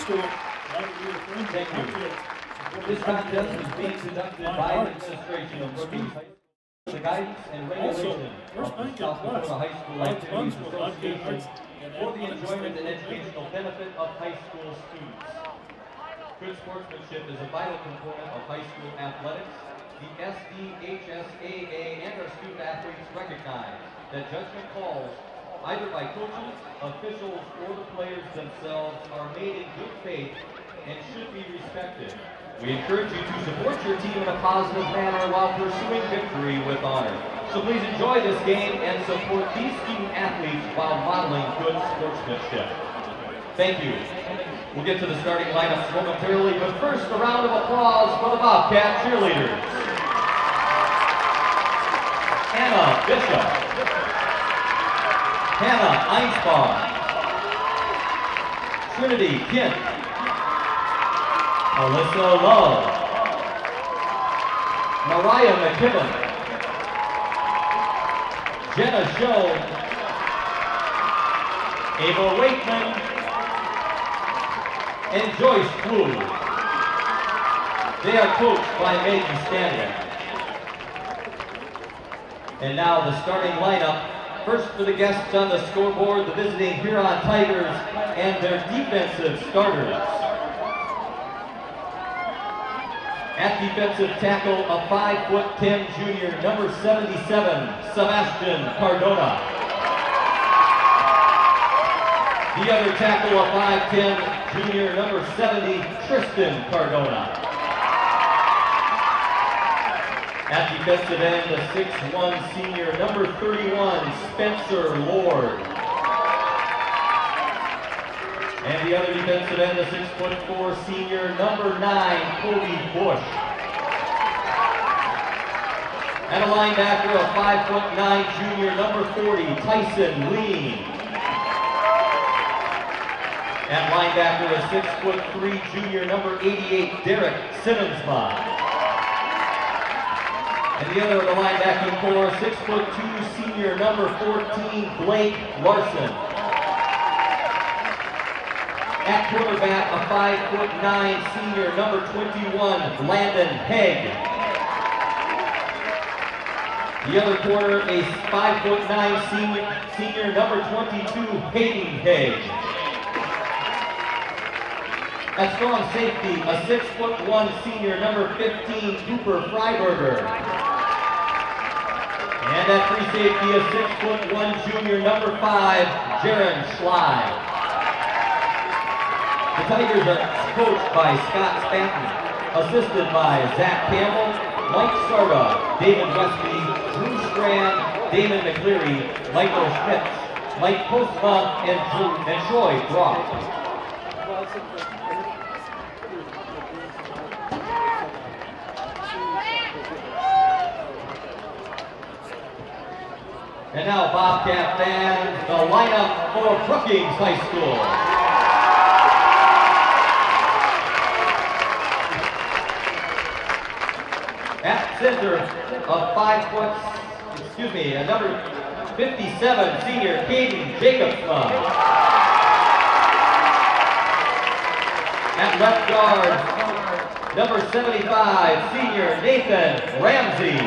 school. Thank you. This contest is being conducted by the administration of Brookings. The guidance and regulation of the South Dakota High School Activities Association for the enjoyment and educational benefit of high school students. Good sportsmanship is a vital component of high school athletics. The SDHSAA and our student athletes recognize that judgment calls, either by coaches, officials, or the players themselves, are made in good faith and should be respected. We encourage you to support your team in a positive manner while pursuing victory with honor. So please enjoy this game and support these student athletes while modeling good sportsmanship. Thank you. We'll get to the starting lineups momentarily, but first a round of applause for the Bobcat cheerleaders. Hannah Bishop, Hannah Einsbaum, Trinity Kint, Alyssa Love, Mariah McKibben, Jenna Schoen, Ava Wakeman, and Joyce Wu. They are coached by Maggie Stanley. And now the starting lineup. First for the guests on the scoreboard, the visiting Huron Tigers and their defensive starters. At defensive tackle, a 5'10" junior, number 77, Sebastian Cardona. The other tackle, a 5'10" junior, number 70, Tristan Cardona. At defensive end, a 6'1" senior, number 31, Spencer Lord. And the other defensive end, a 6'4" senior, number 9, Cody Bush. And a linebacker, a 5'9" junior, number 40, Tyson Lean. And linebacker, a 6'3" junior, number 88, Derek Simmonsma. And the other of the linebacking core, 6'2" senior, number 14, Blake Larson. At quarterback, a 5'9" senior, number 21, Landon Haig. The other corner, a 5'9" senior, number 22, Hayden Haig. At strong safety, a 6'1" senior, number 15, Cooper Freiberger. And at free safety, a 6'1" junior, number 5, Jaron Schley. The Tigers are coached by Scott Spanton, assisted by Zach Campbell, Mike Sarda, David Westby, Drew Strand, Damon McCleary, Michael Schmitz, Mike Postma, and Troy Brock. And now, Bobcat fans, the lineup for Brookings High School. At center, a number 57 senior, Caden Jacobson. At left guard, number 75 senior, Nathan Ramsey.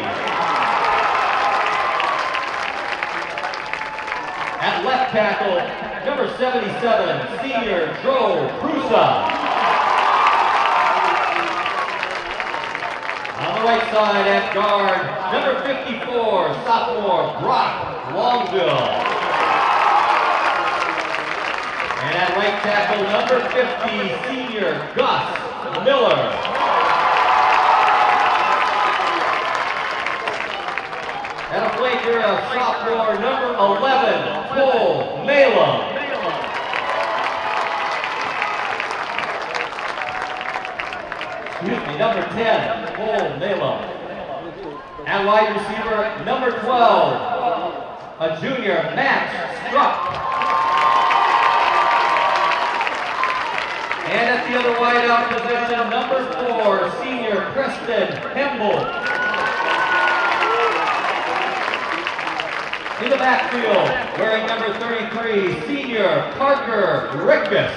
At left tackle, number 77, senior Joe Prusa. On the right side at guard, number 54, sophomore Brock Longville. And at right tackle, number 50, senior Gus Miller. At a flanker, a sophomore, number 11, Cole Mela. Number 10, Cole Mela. At wide receiver, number 12, a junior, Max Struck. And at the other wideout position, number 4, senior, Preston Hemble. In the backfield, wearing number 33, senior Parker Rickus.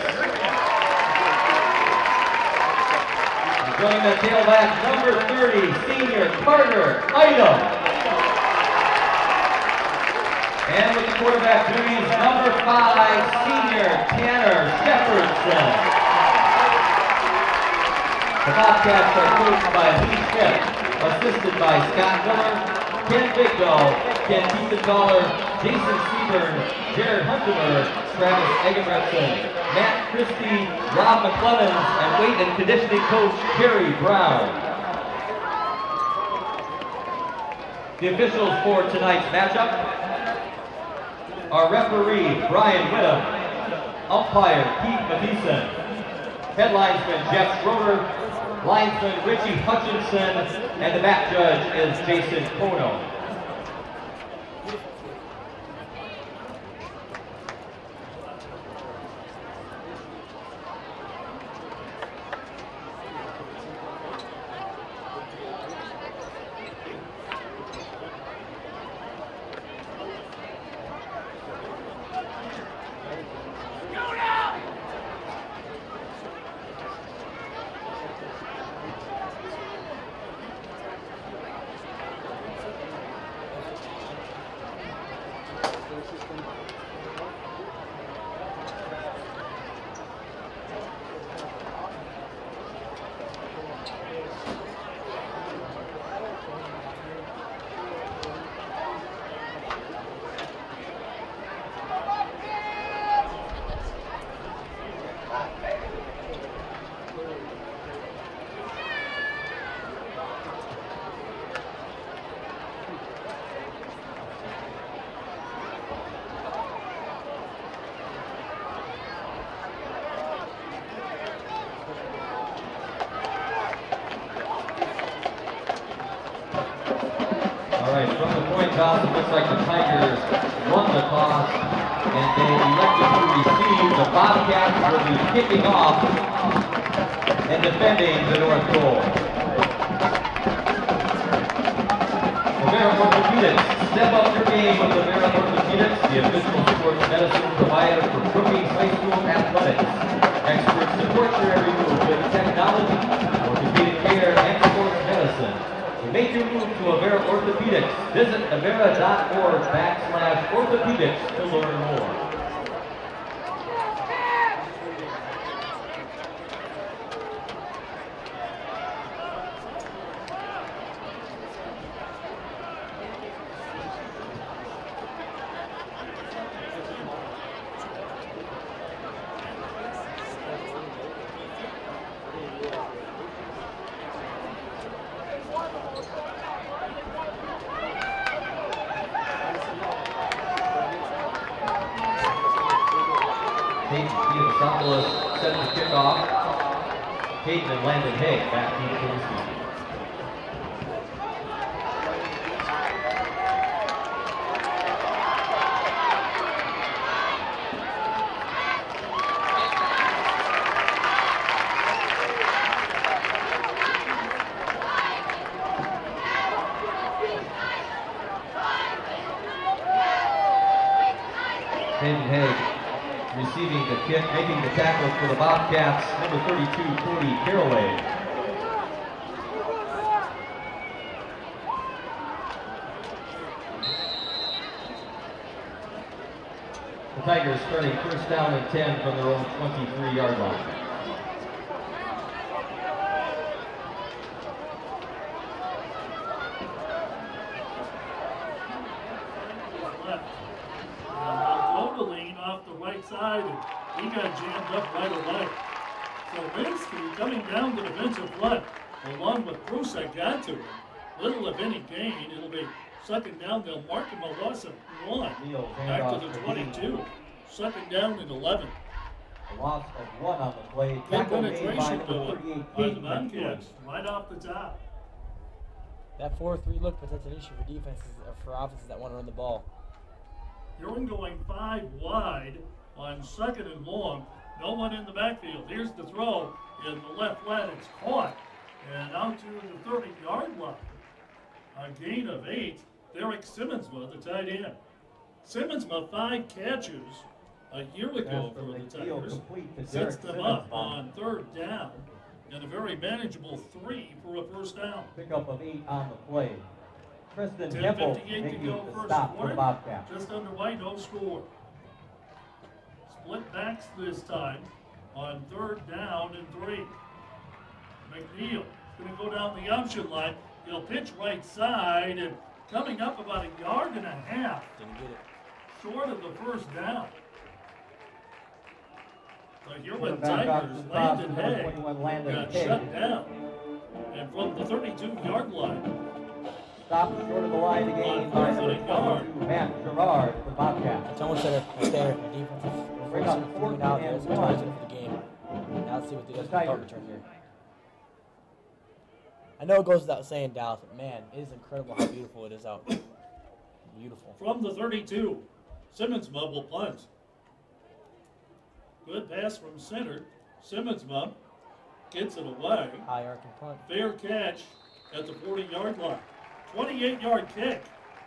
Joining the tailback, number 30, senior Carter Item. And with the quarterback duties, number 5, senior Tanner Shepherdson. The Bobcats are coached by Lee Schmidt, assisted by Scott Miller, Ken Bigdahl, Ken Tiefenthaler, Jason Seaburn, Jared Huntemer, Travis Egenretson, Matt Christie, Rob McClemmons, and weight and conditioning coach Kerry Brown. The officials for tonight's matchup are referee Brian Whittam, umpire Keith Mathieson, head linesman Jeff Schroeder, linesman Richie Hutchinson, and the back judge is Jason Kono. From the point toss, it looks like the Tigers won the toss, and they elected to receive. The Bobcats will be kicking off and defending the North Goal. Huron Orthopedics, step up your game with Huron Orthopedics, the official sports medicine provider for Brookings High School athletics. Experts support your every move with technology, orthopedic care, and sports medicine. Make your move to Huron Orthopedics. Visit avera.org/orthopedics to learn more. Set the kickoff. Peyton and Landon Haig back to the field. Peyton Haig receiving the kick, making the tackle for the Bobcats, number 32, Cody Caraway. The Tigers starting first down and 10 from their own 23-yard line. Side, and he got jammed up right away. So Linsky coming down the defensive front, along with Prusek got to him. Little of any gain. It'll be second down. They'll mark him a loss of 1. Back to the 22. Second down and 11. A loss of 1 on the play. Good penetration by the Bobcats right off the top. That 4-3 look presents an issue for defenses or for offenses that want to run the ball. Huron going 5 wide on second and long. No one in the backfield. Here's the throw in the left flat. It's caught and out to the 30-yard line. A gain of 8. Derek Simmonsma, the tight end. Simmonsma 5 catches a year ago for the Tigers. Sets them up on third down And a very manageable 3 for a first down. Pickup of 8 on the play. Tristan 10:58 Hipple to making go the first stop for quarter. the Bobcats. Just underway, no score. Split backs this time on 3rd down and 3. McNeil is going to go down the option line. He'll pitch right side and coming up about 1.5 yards. Didn't get it. Short of the first down. The Huron Quarterback Tigers, Dr. Landon Frost, number Hay, 21 Landon got Hay. shut down. And from the 32-yard line, Stopped short of the line to gain by number 22, Matt Gerard, the Bobcats. It's almost there. Right there. The defense is Bring up forcing 4th it out. and There's a 1. target for the game. Now let's see what they do with the Tigers. return here. I know it goes without saying, Dallas, but man, it is incredible how beautiful it is out. Beautiful. from the 32, Simmonsma will punt. Good pass from center. Simmonsma gets it away. High arcing punt. Fair catch at the 40-yard line. 28-yard kick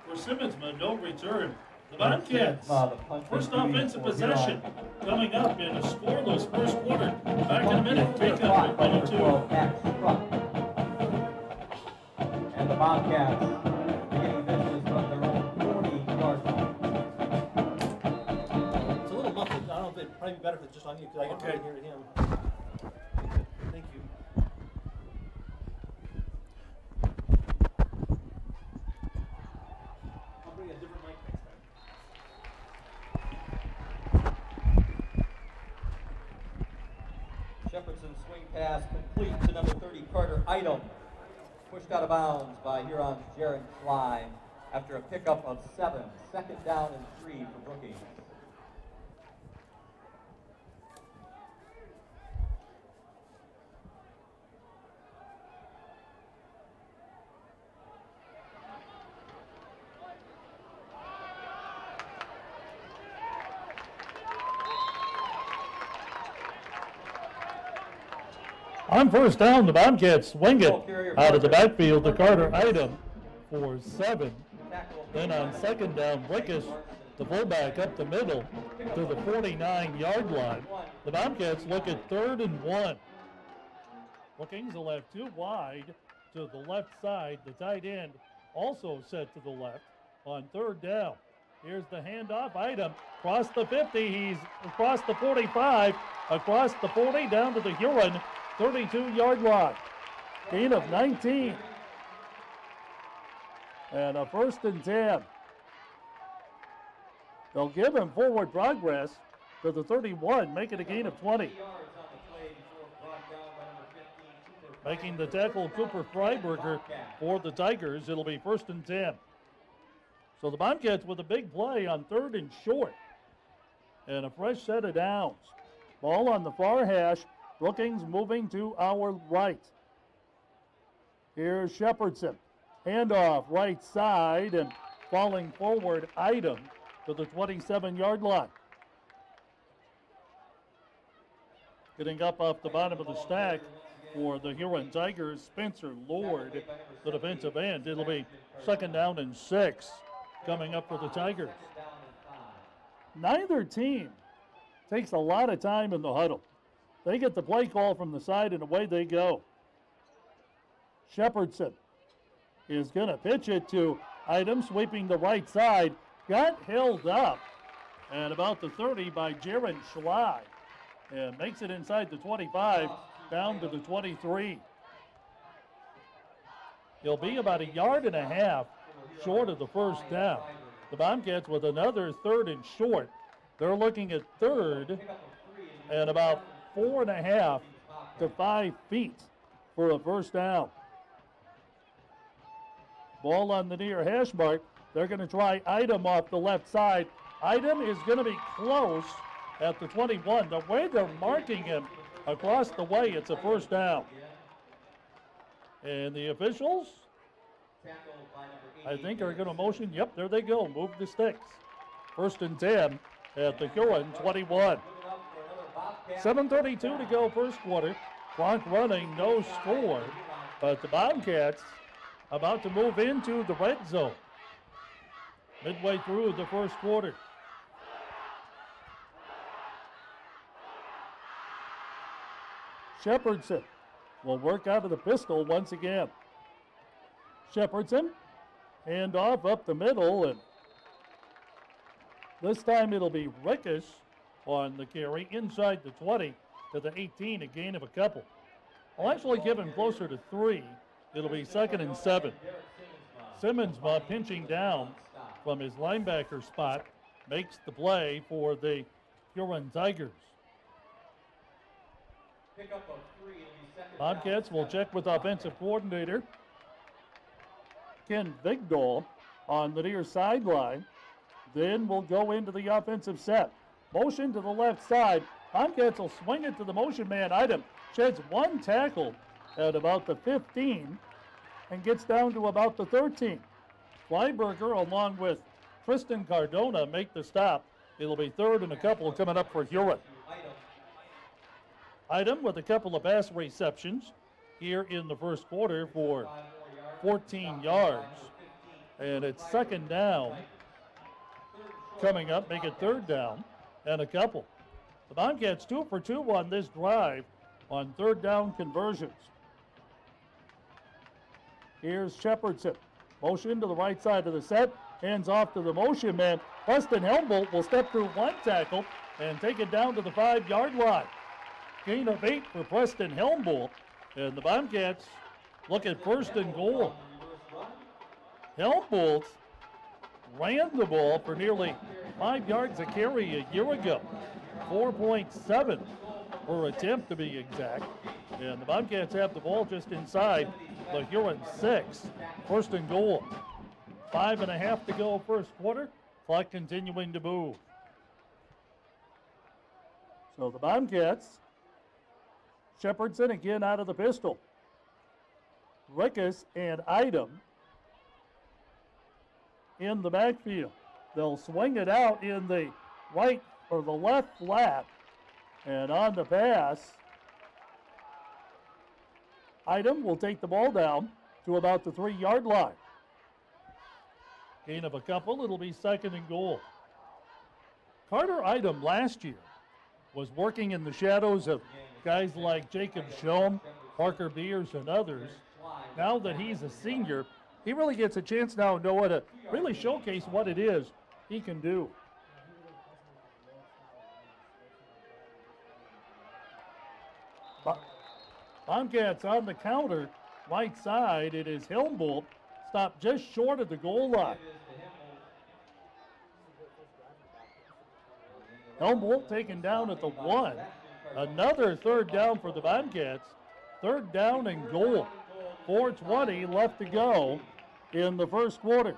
for Simmonsma, no return. The Bobcats, first offensive possession coming up in a scoreless first quarter. Back in a minute, take up at 22. And the Bobcats beginning business from their own 40-yard line. It's a little muffled. I don't know if it'd probably be better if it's just on you because I can Okay. hear him. Thank you. I'll bring a different mic next time. Shepherdson's swing pass complete to number 30, Carter Item. Pushed out of bounds by Huron's Jaron Fly after a pickup of 7. 2nd down and 3 for Brookings. On first down, the Bobcats swing it out of the backfield to Carter Item for 7. Then on 2nd down, Blickus, the fullback up the middle to the 49-yard line. The Bobcats look at 3rd and 1. Brookings will have 2 wide to the left side. The tight end also set to the left on 3rd down. Here's the handoff. Item across the 50. He's across the 45, across the 40, down to the Huron 32-yard line. Gain of 19. And a 1st and 10. They'll give him forward progress to the 31, make it a gain of 20. Making the tackle, Cooper Freiberger for the Tigers. It'll be 1st and 10. So the Bobcats with a big play on 3rd and short. And a fresh set of downs. Ball on the far hash. Brookings moving to our right. Here's Shepherdson. Handoff right side and falling forward Item to the 27-yard line. Getting up off the bottom of the stack for the Huron Tigers, Spencer Lord, the defensive end. It'll be 2nd down and 6 coming up for the Tigers. Neither team takes a lot of time in the huddle. They get the play call from the side and away they go. Shepherdson is going to pitch it to Item, sweeping the right side. Got held up at about the 30 by Jaron Schley. And makes it inside the 25, down to the 23. He'll be about 1.5 yards short of the first down. The Bobcats with another 3rd and short. They're looking at 3rd and about 4.5 to 5 feet for a first down. Ball on the near hash mark. They're going to try Item off the left side. Item is going to be close at the 21. The way they're marking him across the way, it's a first down. And the officials, I think, are going to motion. Yep, there they go. Move the sticks. 1st and 10 at the Huron 21. 7:32 to go first quarter. Clock running, no score. But the Bobcats about to move into the red zone. Midway through the first quarter. Shepherdson will work out of the pistol once again. Shepherdson, hand off up the middle, and this time it'll be Rickish on the carry inside the 20 to the 18, a gain of a couple. I'll actually give him closer to 3. It'll be 2nd and 7. Simmonsma pinching down from his linebacker spot makes the play for the Huron Tigers. Bobcats will check with offensive coordinator Ken Vigdal on the near sideline. Then we'll go into the offensive set. Motion to the left side. Bobcats will swing it to the motion man item. Sheds 1 tackle at about the 15 and gets down to about the 13. Flyberger along with Tristan Cardona make the stop. It'll be 3rd and a couple coming up for Huron. Item with a couple of pass receptions here in the first quarter for 14 yards. And it's 2nd down coming up, make it 3rd down and a couple. The Bobcats 2 for 2 on this drive on 3rd down conversions. Here's Shepherdson. Motion to the right side of the set. Hands off to the motion man. Preston Helmbolt will step through 1 tackle and take it down to the 5-yard line. Gain of 8 for Preston Helmbolt. And the Bobcats look at 1st and goal. Helmbolt ran the ball for nearly 5 yards a carry a year ago. 4.7 per attempt to be exact. And the Bobcats have the ball just inside the Huron 6. 1st and goal. 5.5 to go first quarter. Clock continuing to move. So the Bobcats, Shepherdson again out of the pistol. Rickus and Idem in the backfield. They'll swing it out in the right or the left flat. And on the pass, Idem will take the ball down to about the 3-yard line. Gain of a couple, it'll be 2nd and goal. Carter Idem last year was working in the shadows of guys like Jacob Schoen, Parker Beers, and others. Now that he's a senior, he really gets a chance now, Noah, to really showcase what it is he can do. Bobcats on the counter, right side. It is Helmbolt, stopped just short of the goal line. Helmbolt taken down at the 1. Another 3rd down for the Bobcats. 3rd down and goal. 4:20 left to go in the first quarter.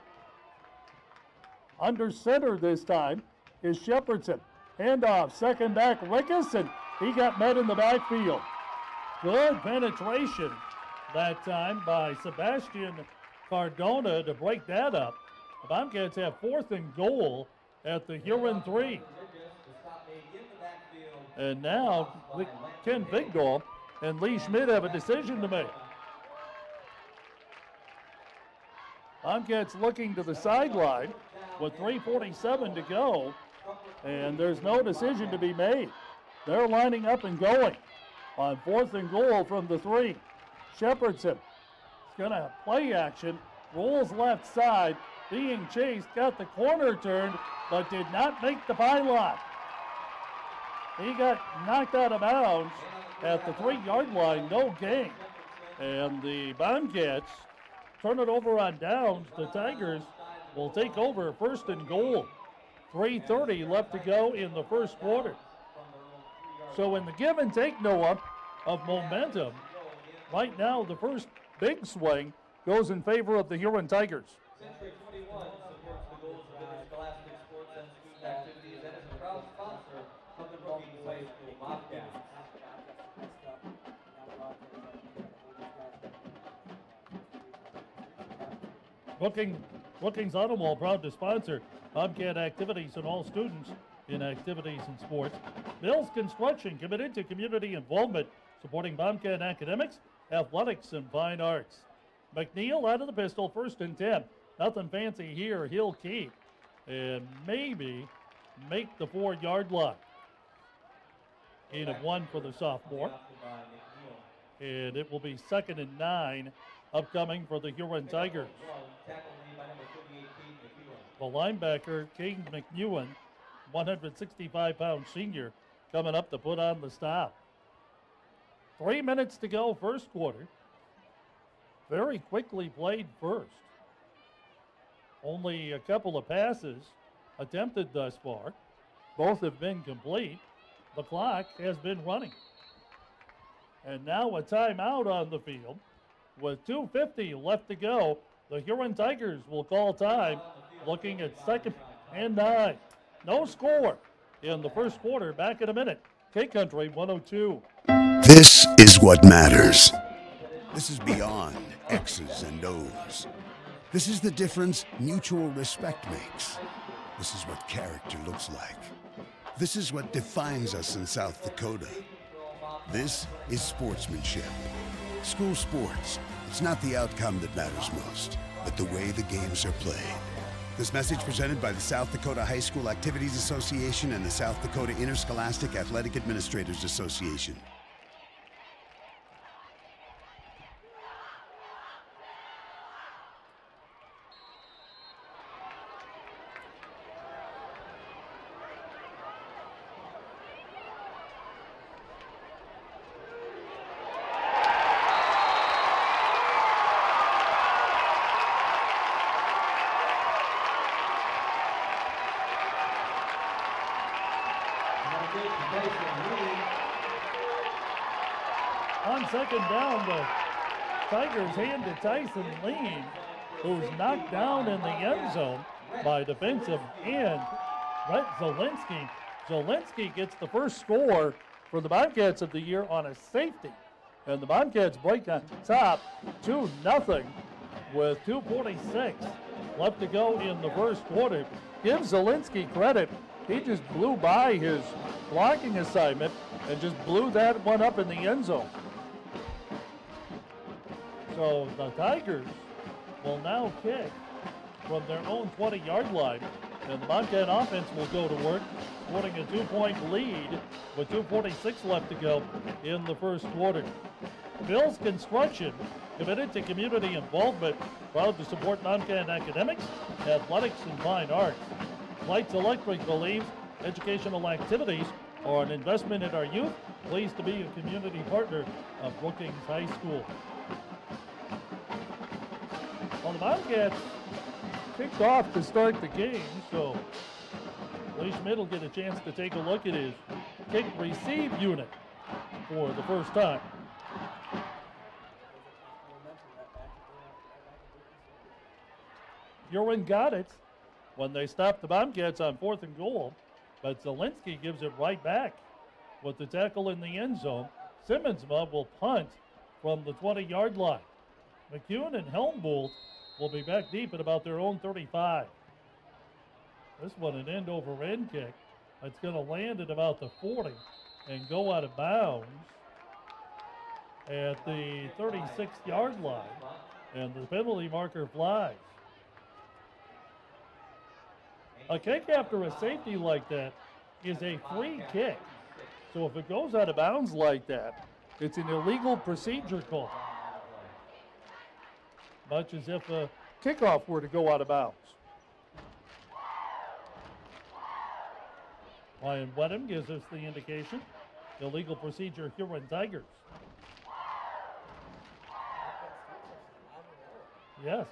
Under center this time is Shepherdson. Handoff, 2nd back, Rickus, and he got met in the backfield. Good penetration that time by Sebastian Cardona to break that up. The Bobcats have 4th and goal at the Huron 3. And now Ken Vigdal and Lee Schmidt have a decision to make. Bobcats looking to the sideline with 3:47 to go, and there's no decision to be made. They're lining up and going on 4th and goal from the 3. Shepherdson is going to play action, rolls left side, being chased, got the corner turned, but did not make the pylon. He got knocked out of bounds at the 3-yard line, no gain. And the Bobcats turn it over on downs. The Tigers will take over 1st and goal. 3:30 left to go in the first quarter. So in the give and take, Noah, of momentum, right now the first big swing goes in favor of the Huron Tigers. Century 21 supports the goals of interscholastic sports and student activities and is a proud sponsor of the Brookings High School Bobcats. Brookings Auto Mall proud to sponsor Bobcat activities and all students in activities and sports. Mills Construction committed to community involvement, supporting Bobcat academics, athletics, and fine arts. McNeil out of the pistol, 1st and 10. Nothing fancy here. He'll keep and maybe make the 4-yard line. Gain of 1 for the sophomore. And it will be 2nd and 9 upcoming for the Huron Tigers. The linebacker, Caden McEwen, 165-pound senior, coming up to put on the stop. 3 minutes to go, first quarter. Very quickly played first. Only a couple of passes attempted thus far. Both have been complete. The clock has been running. And now a timeout on the field. With 2:50 left to go, the Huron Tigers will call time, looking at 2nd and 9. No score in the first quarter. Back in a minute. K-Country 102. This is what matters. This is beyond X's and O's. This is the difference mutual respect makes. This is what character looks like. This is what defines us in South Dakota. This is sportsmanship. School sports, it's not the outcome that matters most, but the way the games are played. This message presented by the South Dakota High School Activities Association and the South Dakota Interscholastic Athletic Administrators Association. On 2nd down, the Tigers hand to Tyson Lean, who's knocked down in the end zone by defensive end Brett Zielinski. Zielinski gets the first score for the Bobcats of the year on a safety. And the Bobcats break on top 2-0 with 2:46 left to go in the first quarter. Give Zielinski credit. He just blew by his blocking assignment and just blew that one up in the end zone. So the Tigers will now kick from their own 20-yard line, and the Bobcat offense will go to work, scoring a 2-point lead with 2:46 left to go in the first quarter. Bill's Construction, committed to community involvement, proud to support non-can academics, athletics, and fine arts. Lights Electric believes educational activities are an investment in our youth. Pleased to be a community partner of Brookings High School. Well, the Bobcats kicked off to start the game, so Lee Schmidt will get a chance to take a look at his kick-receive unit for the first time. Huron got it when they stopped the Bobcats on 4th and goal, but Zielinski gives it right back with the tackle in the end zone. Simmonsma will punt from the 20-yard line. McEwen and Helmbolt will be back deep at about their own 35. This one an end-over-end kick. It's going to land at about the 40 and go out of bounds at the 36-yard line, and the penalty marker flies. A kick after a safety like that is a free kick. So if it goes out of bounds like that, it's an illegal procedure call. Much as if a kickoff were to go out of bounds. Ryan Wedham gives us the indication. Illegal procedure, Huron Tigers. Yes.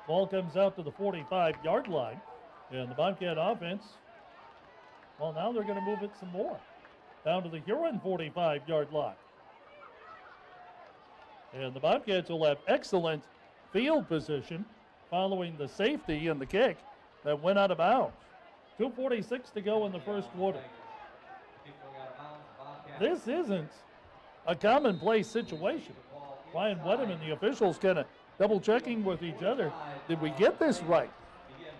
Ball comes out to the 45-yard line, and the Bobcat offense, well, now they're going to move it some more, down to the Huron 45-yard line. And the Bobcats will have excellent field position following the safety and the kick that went out of bounds. 2:46 to go in the first quarter. This isn't a commonplace situation. Ryan Wedham and the officials kind of double checking with each other. Did we get this right?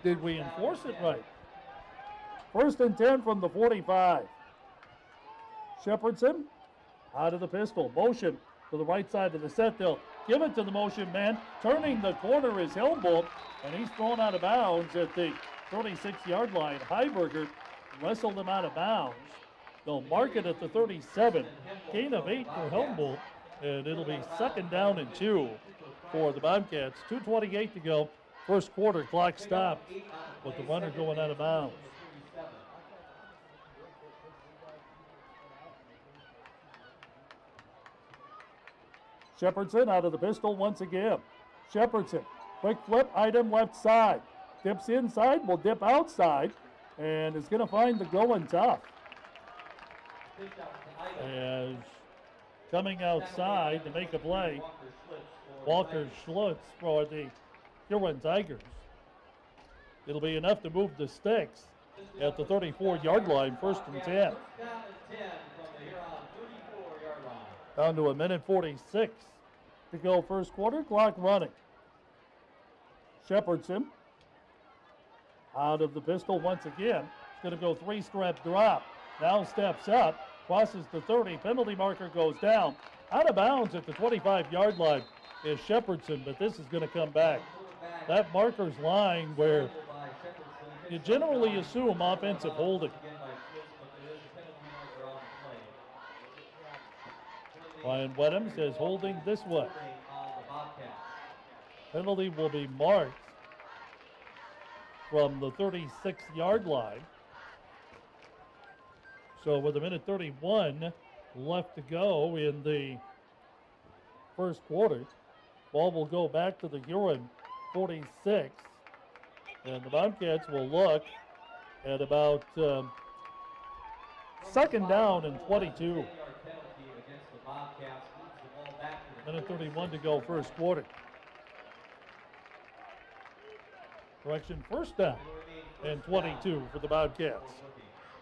Did we enforce it right? 1st and 10 from the 45. Shepherdson out of the pistol. Motion to the right side of the set. They'll give it to the motion man. Turning the corner is Helmbolt, and he's thrown out of bounds at the 36-yard line. Heiberger wrestled him out of bounds They'll mark it at the 37. Gain of 8 for Helmbolt, and it'll be 2nd down and 2 for the Bobcats. 2:28 to go. First quarter, clock stopped with the runner going out of bounds. Shepherdson out of the pistol once again. Shepherdson, quick flip, item left side. Dips inside, will dip outside, and is going to find the going tough. As coming outside to make a play, Walker Schlutz for the Huron Tigers. It'll be enough to move the sticks at the 34-yard line, 1st and 10. Down to 1:46 to go first quarter, clock running. Shepherdson out of the pistol once again. It's going to go 3-step drop. Now steps up, crosses the 30, penalty marker goes down. Out of bounds at the 25-yard line is Shepherdson, but this is going to come back. That marker's line where you generally assume offensive holding. Ryan Wedham says holding this way. Penalty will be marked from the 36-yard line. So with 1:31 left to go in the first quarter, ball will go back to the Huron 46. And the Bobcats will look at about 2nd down and 22. 1:31 to go first quarter. Correction, 1st down and 22 for the Bobcats.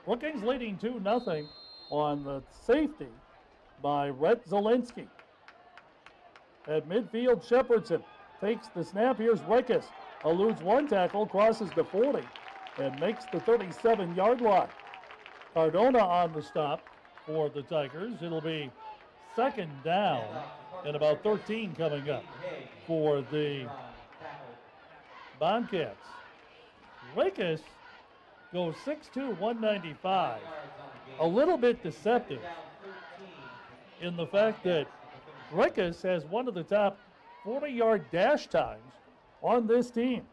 Brookings leading 2-0 on the safety by Rhett Zielinski. At midfield, Shepherdson takes the snap. Here's Rickus. Eludes one tackle, crosses the 40, and makes the 37-yard line. Cardona on the stop for the Tigers. It'll be 2nd down and about 13 coming up for the Bobcats. Rickus goes 6'2", 195. A little bit deceptive in the fact that Rickus has one of the top 40-yard dash times on this team.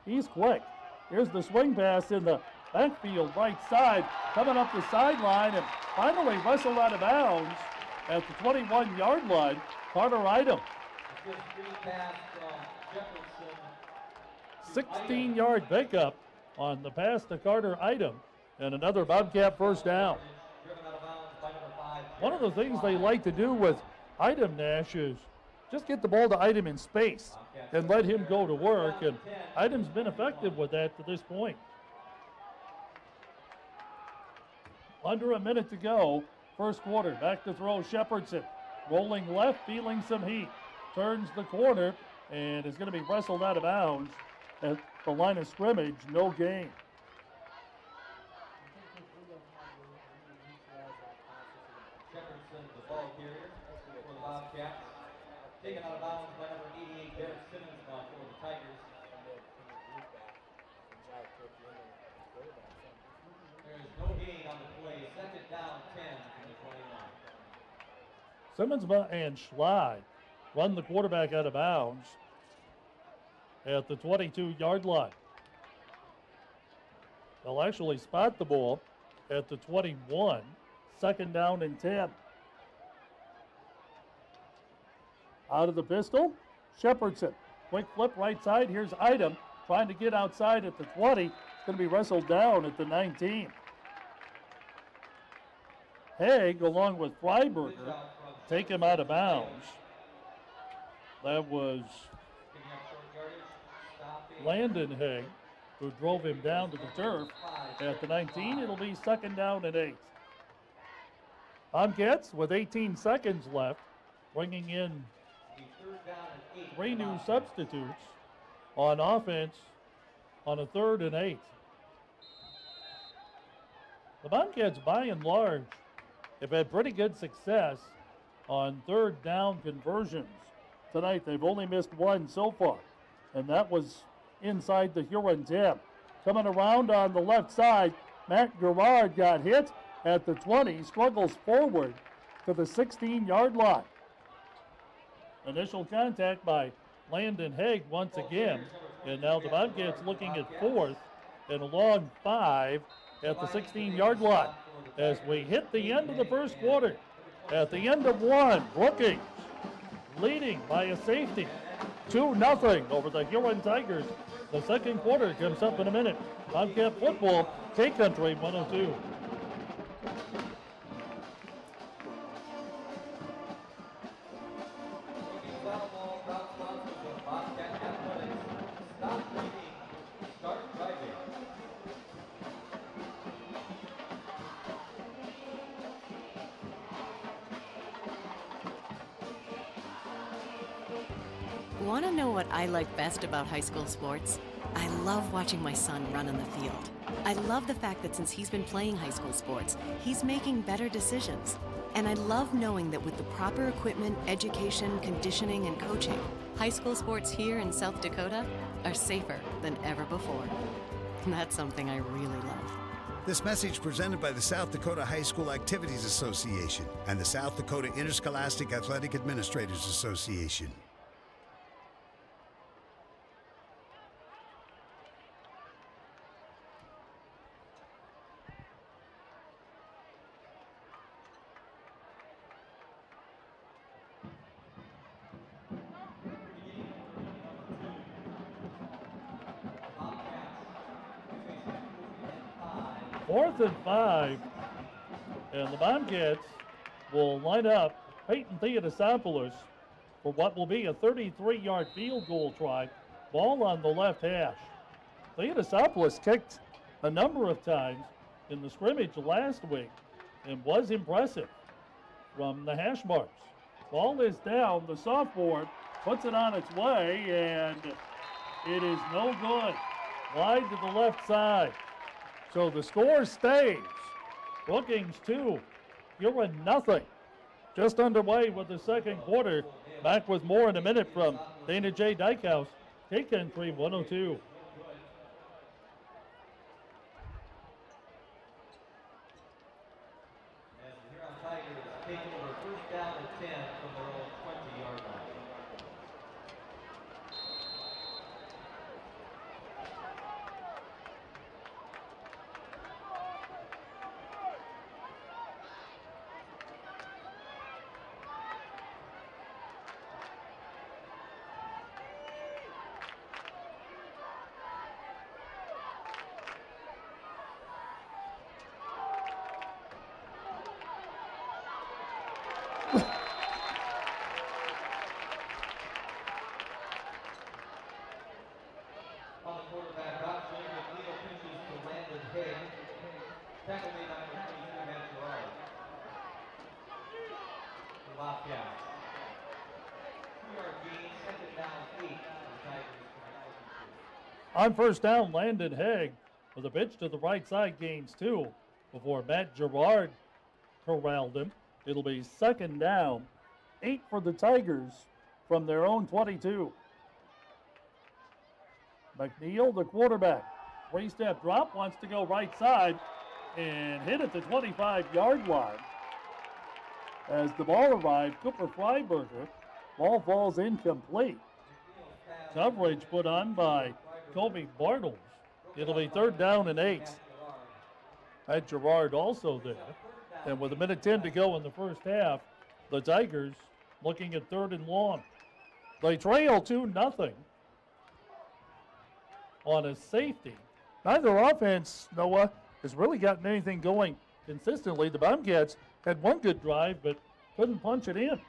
He's quick. Here's the swing pass in the backfield right side, coming up the sideline and finally wrestled out of bounds at the 21-yard line. Carter Item. 16-yard pickup on the pass to Carter Item, and another Bobcat 1st down. One of the things they like to do with Item, Nash, is just get the ball to Item in space and let him go to work, and Item's been effective with that to this point. Under a minute to go, first quarter. Back to throw, Shepherdson. Rolling left, feeling some heat. Turns the corner and is going to be wrestled out of bounds at the line of scrimmage. No gain. Shepherdson, the ball carrier for the Bobcats. Taken out of bounds by number 88, Derek Simmons for the Tigers. There is no gain on the play. 2nd down, 10 from the 21. Simmons and Schley run the quarterback out of bounds at the 22-yard line. They'll actually spot the ball at the 21. 2nd down and 10. Out of the pistol, Shepherdson. Quick flip right side. Here's Item trying to get outside at the 20. It's going to be wrestled down at the 19. Haig, along with Freiberger, take him out of bounds. That was Landon Haig who drove him down to the turf at the 19. It'll be 2nd down and 8. Bobcats with 18 seconds left, bringing in 3 new substitutes on offense on a 3rd and 8. The Bobcats, by and large, have had pretty good success on 3rd down conversions tonight. They've only missed 1 so far, and that was inside the Huron 10. Coming around on the left side, Matt Gerard got hit at the 20, struggles forward to the 16-yard line. Initial contact by Landon Haig once again, and now the Bobcats looking at 4th and a long 5 at the 16-yard line. As we hit the end of the first quarter, at the end of 1, Brookings leading by a safety, 2-0 over the Huron Tigers. The second quarter comes up in a minute. Bobcat football, K-Country 102. Want to know what I like best about high school sports? I love watching my son run on the field. I love the fact that since he's been playing high school sports, he's making better decisions. And I love knowing that with the proper equipment, education, conditioning, and coaching, high school sports here in South Dakota are safer than ever before. And that's something I really love. This message presented by the South Dakota High School Activities Association and the South Dakota Interscholastic Athletic Administrators Association. Fourth and 5, and the Bobcats will line up Peyton Theodosopoulos for what will be a 33-yard field goal try. Ball on the left hash. Theodosopoulos kicked a number of times in the scrimmage last week and was impressive from the hash marks. Ball is down. The sophomore puts it on its way, and it is no good. Wide to the left side. So the score stays. Brookings 2, Huron 0. Just underway with the second quarter. Back with more in a minute from Dana J. Dykehouse, K-Country 102. As the Huron Tigers take over first down and 10 from their own 20-yard line. On the quarterback option, McNeil pitches to Landon Haig. Tackle made by number 22, Matt Gerard. The Bobcats. 2-yard gain, second down 8 for the Tigers. On first down, Landon Haig with a pitch to the right side, gains 2 before Matt Gerard corralled him. It'll be second down, 8 for the Tigers from their own 22. McNeil, the quarterback, 3-step drop, wants to go right side and hit at the 25-yard line. As the ball arrived, Cooper Freiberger, ball falls incomplete. Coverage put on by Kobe Bartles. It'll be third down and 8. Matt Gerard also there. And with 1:10 to go in the first half, the Tigers looking at third and long. They trail 2-0 on a safety. Neither offense, Noah, has really gotten anything going consistently. The Bobcats had one good drive, but couldn't punch it in.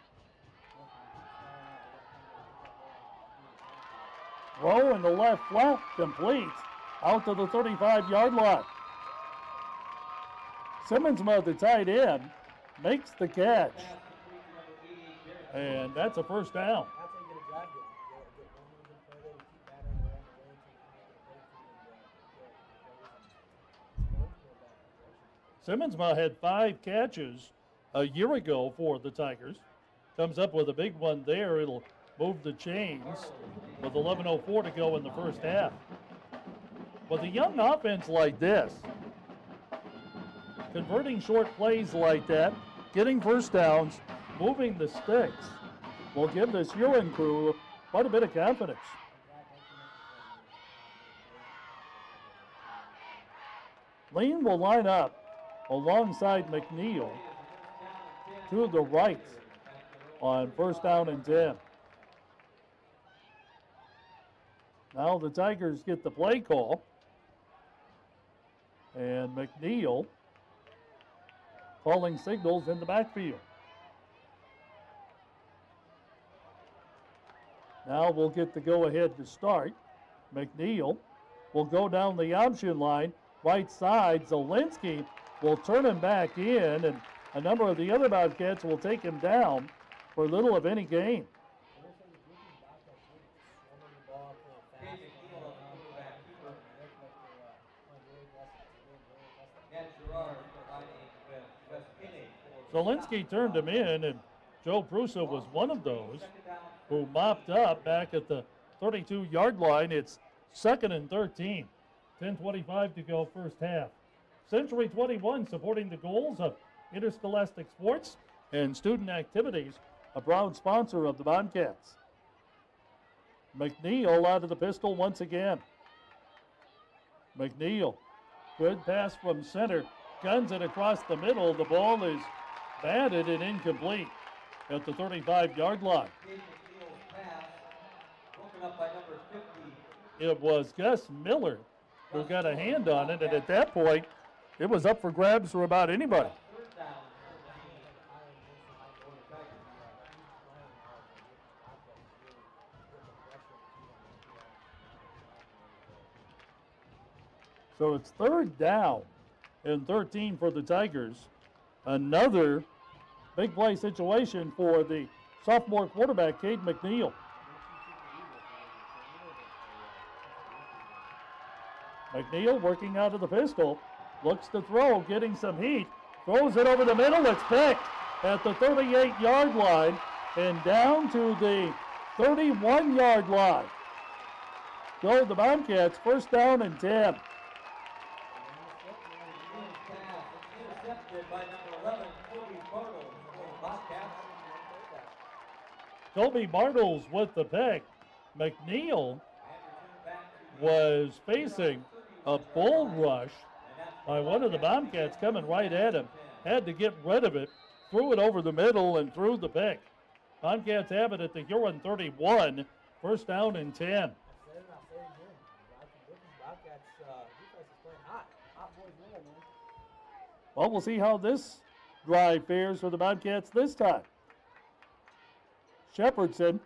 Throw in the left flat, complete, out to the 35-yard line. Simmonsma, the tight end, makes the catch. And that's a first down. Simmonsma had 5 catches a year ago for the Tigers. Comes up with a big one there. It'll move the chains with 11:04 to go in the first half. With a young offense like this, converting short plays like that, getting first downs, moving the sticks will give this Huron crew quite a bit of confidence. Lean will line up alongside McNeil to the right on first down and 10. Now the Tigers get the play call. And McNeil calling signals in the backfield. Now we'll get the go-ahead to start. McNeil will go down the option line. Right side, Zielinski will turn him back in, and a number of the other Bobcats will take him down for little of any gain. Zielinski turned him in, and Joe Prusa was one of those who mopped up back at the 32-yard line. It's 2nd and 13. 10:25 to go first half. Century 21 supporting the goals of interscholastic sports and student activities, a proud sponsor of the Bobcats. McNeil out of the pistol once again. McNeil, good pass from center, guns it across the middle. The ball is batted and incomplete at the 35-yard line. It was Gus Miller who got a hand on it, and at that point, it was up for grabs for about anybody. So it's 3rd down and 13 for the Tigers. Another big play situation for the sophomore quarterback, Cade McNeil. McNeil working out of the pistol, looks to throw, getting some heat, throws it over the middle, it's picked at the 38-yard line and down to the 31-yard line. Go the Bobcats, first down and 10. Kobe Bartles with the pick. McNeil was facing a bull rush by one of the Bobcats coming right at him. Had to get rid of it, threw it over the middle and threw the pick. Bobcats have it at the Huron 31, first down and 10. Well, we'll see how this drive fares for the Bobcats this time. Shepherdson,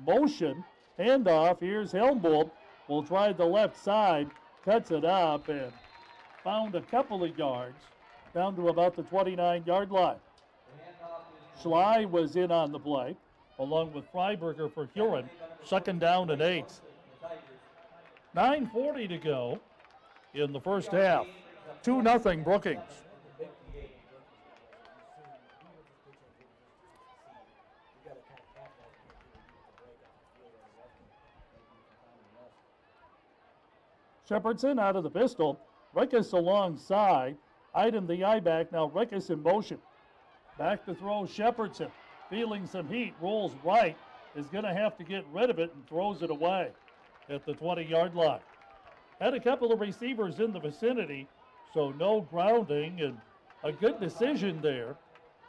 motion, handoff. Here's Helmbold. Will try the left side, cuts it up, and found a couple of yards down to about the 29-yard line. Schley was in on the play, along with Freiberger for Huron. 2nd down and 8. 9:40 to go in the first half. 2-0 Brookings. Shepherdson out of the pistol. Rickus alongside. Eyed the eye back. Now Rickus in motion. Back to throw Shepherdson. Feeling some heat. Rolls right. Is going to have to get rid of it and throws it away at the 20-yard line. Had a couple of receivers in the vicinity, so no grounding, and a good decision there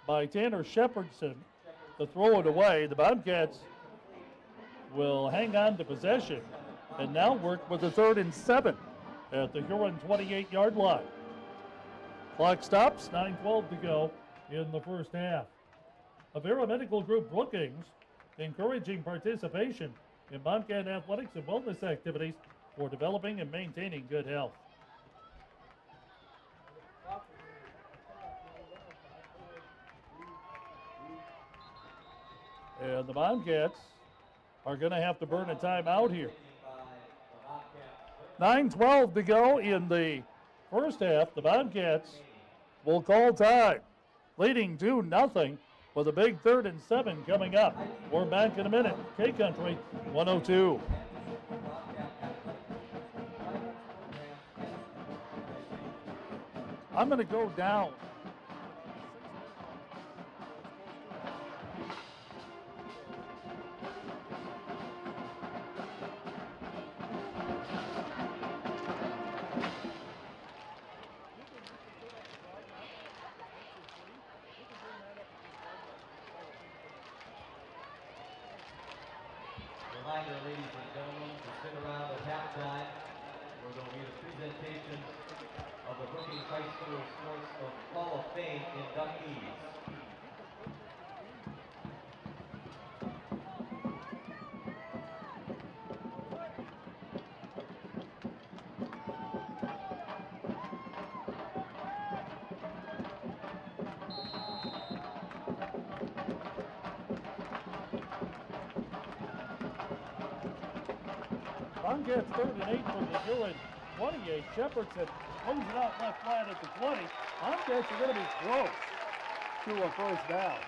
by Tanner Shepherdson to throw it away. The Bobcats will hang on to possession and now work with a 3rd and 7 at the Huron 28-yard line. Clock stops, 9:12 to go in the first half. Avera Medical Group Brookings encouraging participation in Bobcat athletics and wellness activities for developing and maintaining good health. And the Bobcats are going to have to burn a timeout here. 9:12 to go in the first half. The Bobcats will call time, leading 2-0 with a big 3rd and 7 coming up. We're back in a minute. K-Country 102. I'm going to go down reminder, ladies and gentlemen, to stick around at halftime, where there will be a presentation of the Brookings High School Sports Hall of Fame inductees. Bobcats 3rd and 8 from the Huron 28. Shepherdson brings it out left flat at the 20. Bobcats are going to be close to a first down.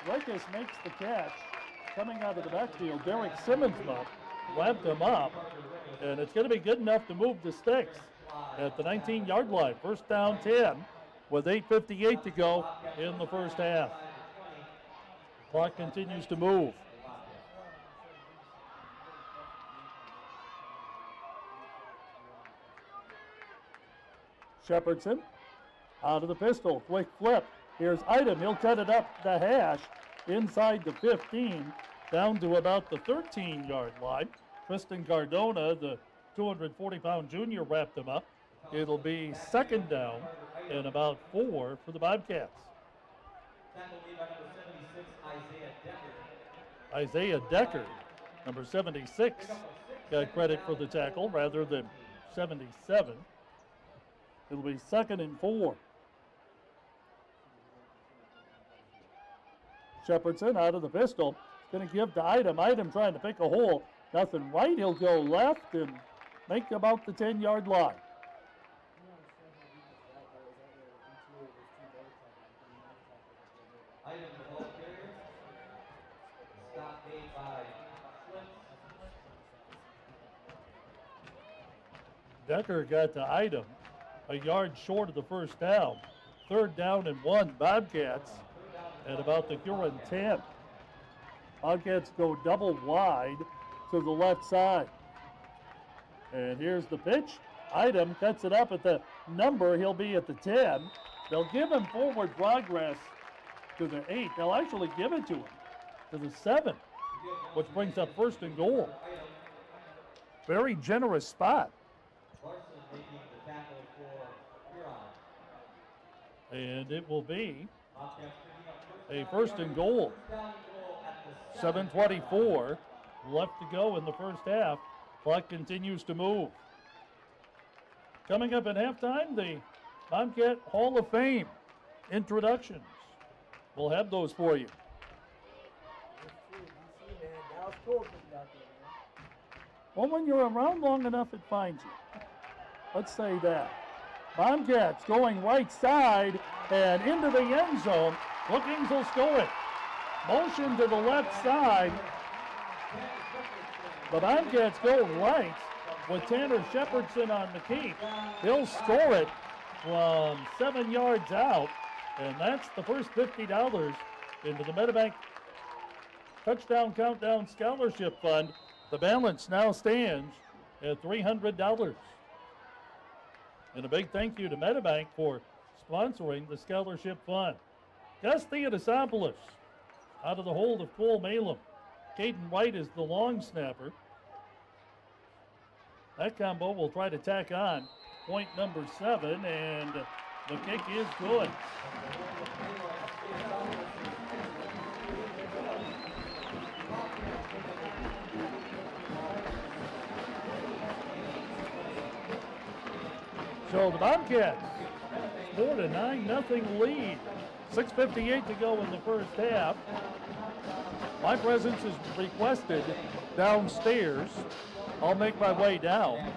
Rikus makes the catch coming out of the backfield. Derek Simmons wrapped him up, and it's going to be good enough to move the sticks at the 19-yard line. First down 10 with 8:58 to go in the first half. Clock continues to move. Shepherdson out of the pistol, quick flip. Here's Item, he'll cut it up the hash inside the 15, down to about the 13-yard line. Tristan Cardona, the 240-pound junior, wrapped him up. It'll be second down and about 4 for the Bobcats. Isaiah Decker, number 76, got credit for the tackle rather than 77. It'll be second and 4. Shepherdson out of the pistol. Going to give to Item. Item trying to pick a hole. Nothing right. He'll go left and make about the 10-yard line. Item the ball carrier. Stop made by Decker got to Item a yard short of the first down. Third down and 1. Bobcats at about the Huron 10. Bobcats go double wide to the left side. And here's the pitch. Item cuts it up at the number. He'll be at the 10. They'll give him forward progress to the 8. They'll actually give it to him to the 7, which brings up first and goal. Very generous spot. And it will be a first and goal. 7:24 left to go in the first half. Clock continues to move. Coming up at halftime, the Bobcat Hall of Fame introductions. We'll have those for you. Well, when you're around long enough, it finds you. Let's say that. Bobcats going right side and into the end zone. Brookings will score it. Motion to the left side. The Bobcats go right with Tanner Shepherdson on the keep. He'll score it from 7 yards out, and that's the first $50 into the Medebank Touchdown Countdown Scholarship Fund. The balance now stands at $300. And a big thank you to Medebank for sponsoring the scholarship fund. Gus Theodosopoulos out of the hold of Cole Malum. Caden White is the long snapper. That combo will try to tack on point number 7, and the kick is good. So the Bobcats, 4-9 lead. 6:58 to go in the first half. My presence is requested downstairs. I'll make my way down.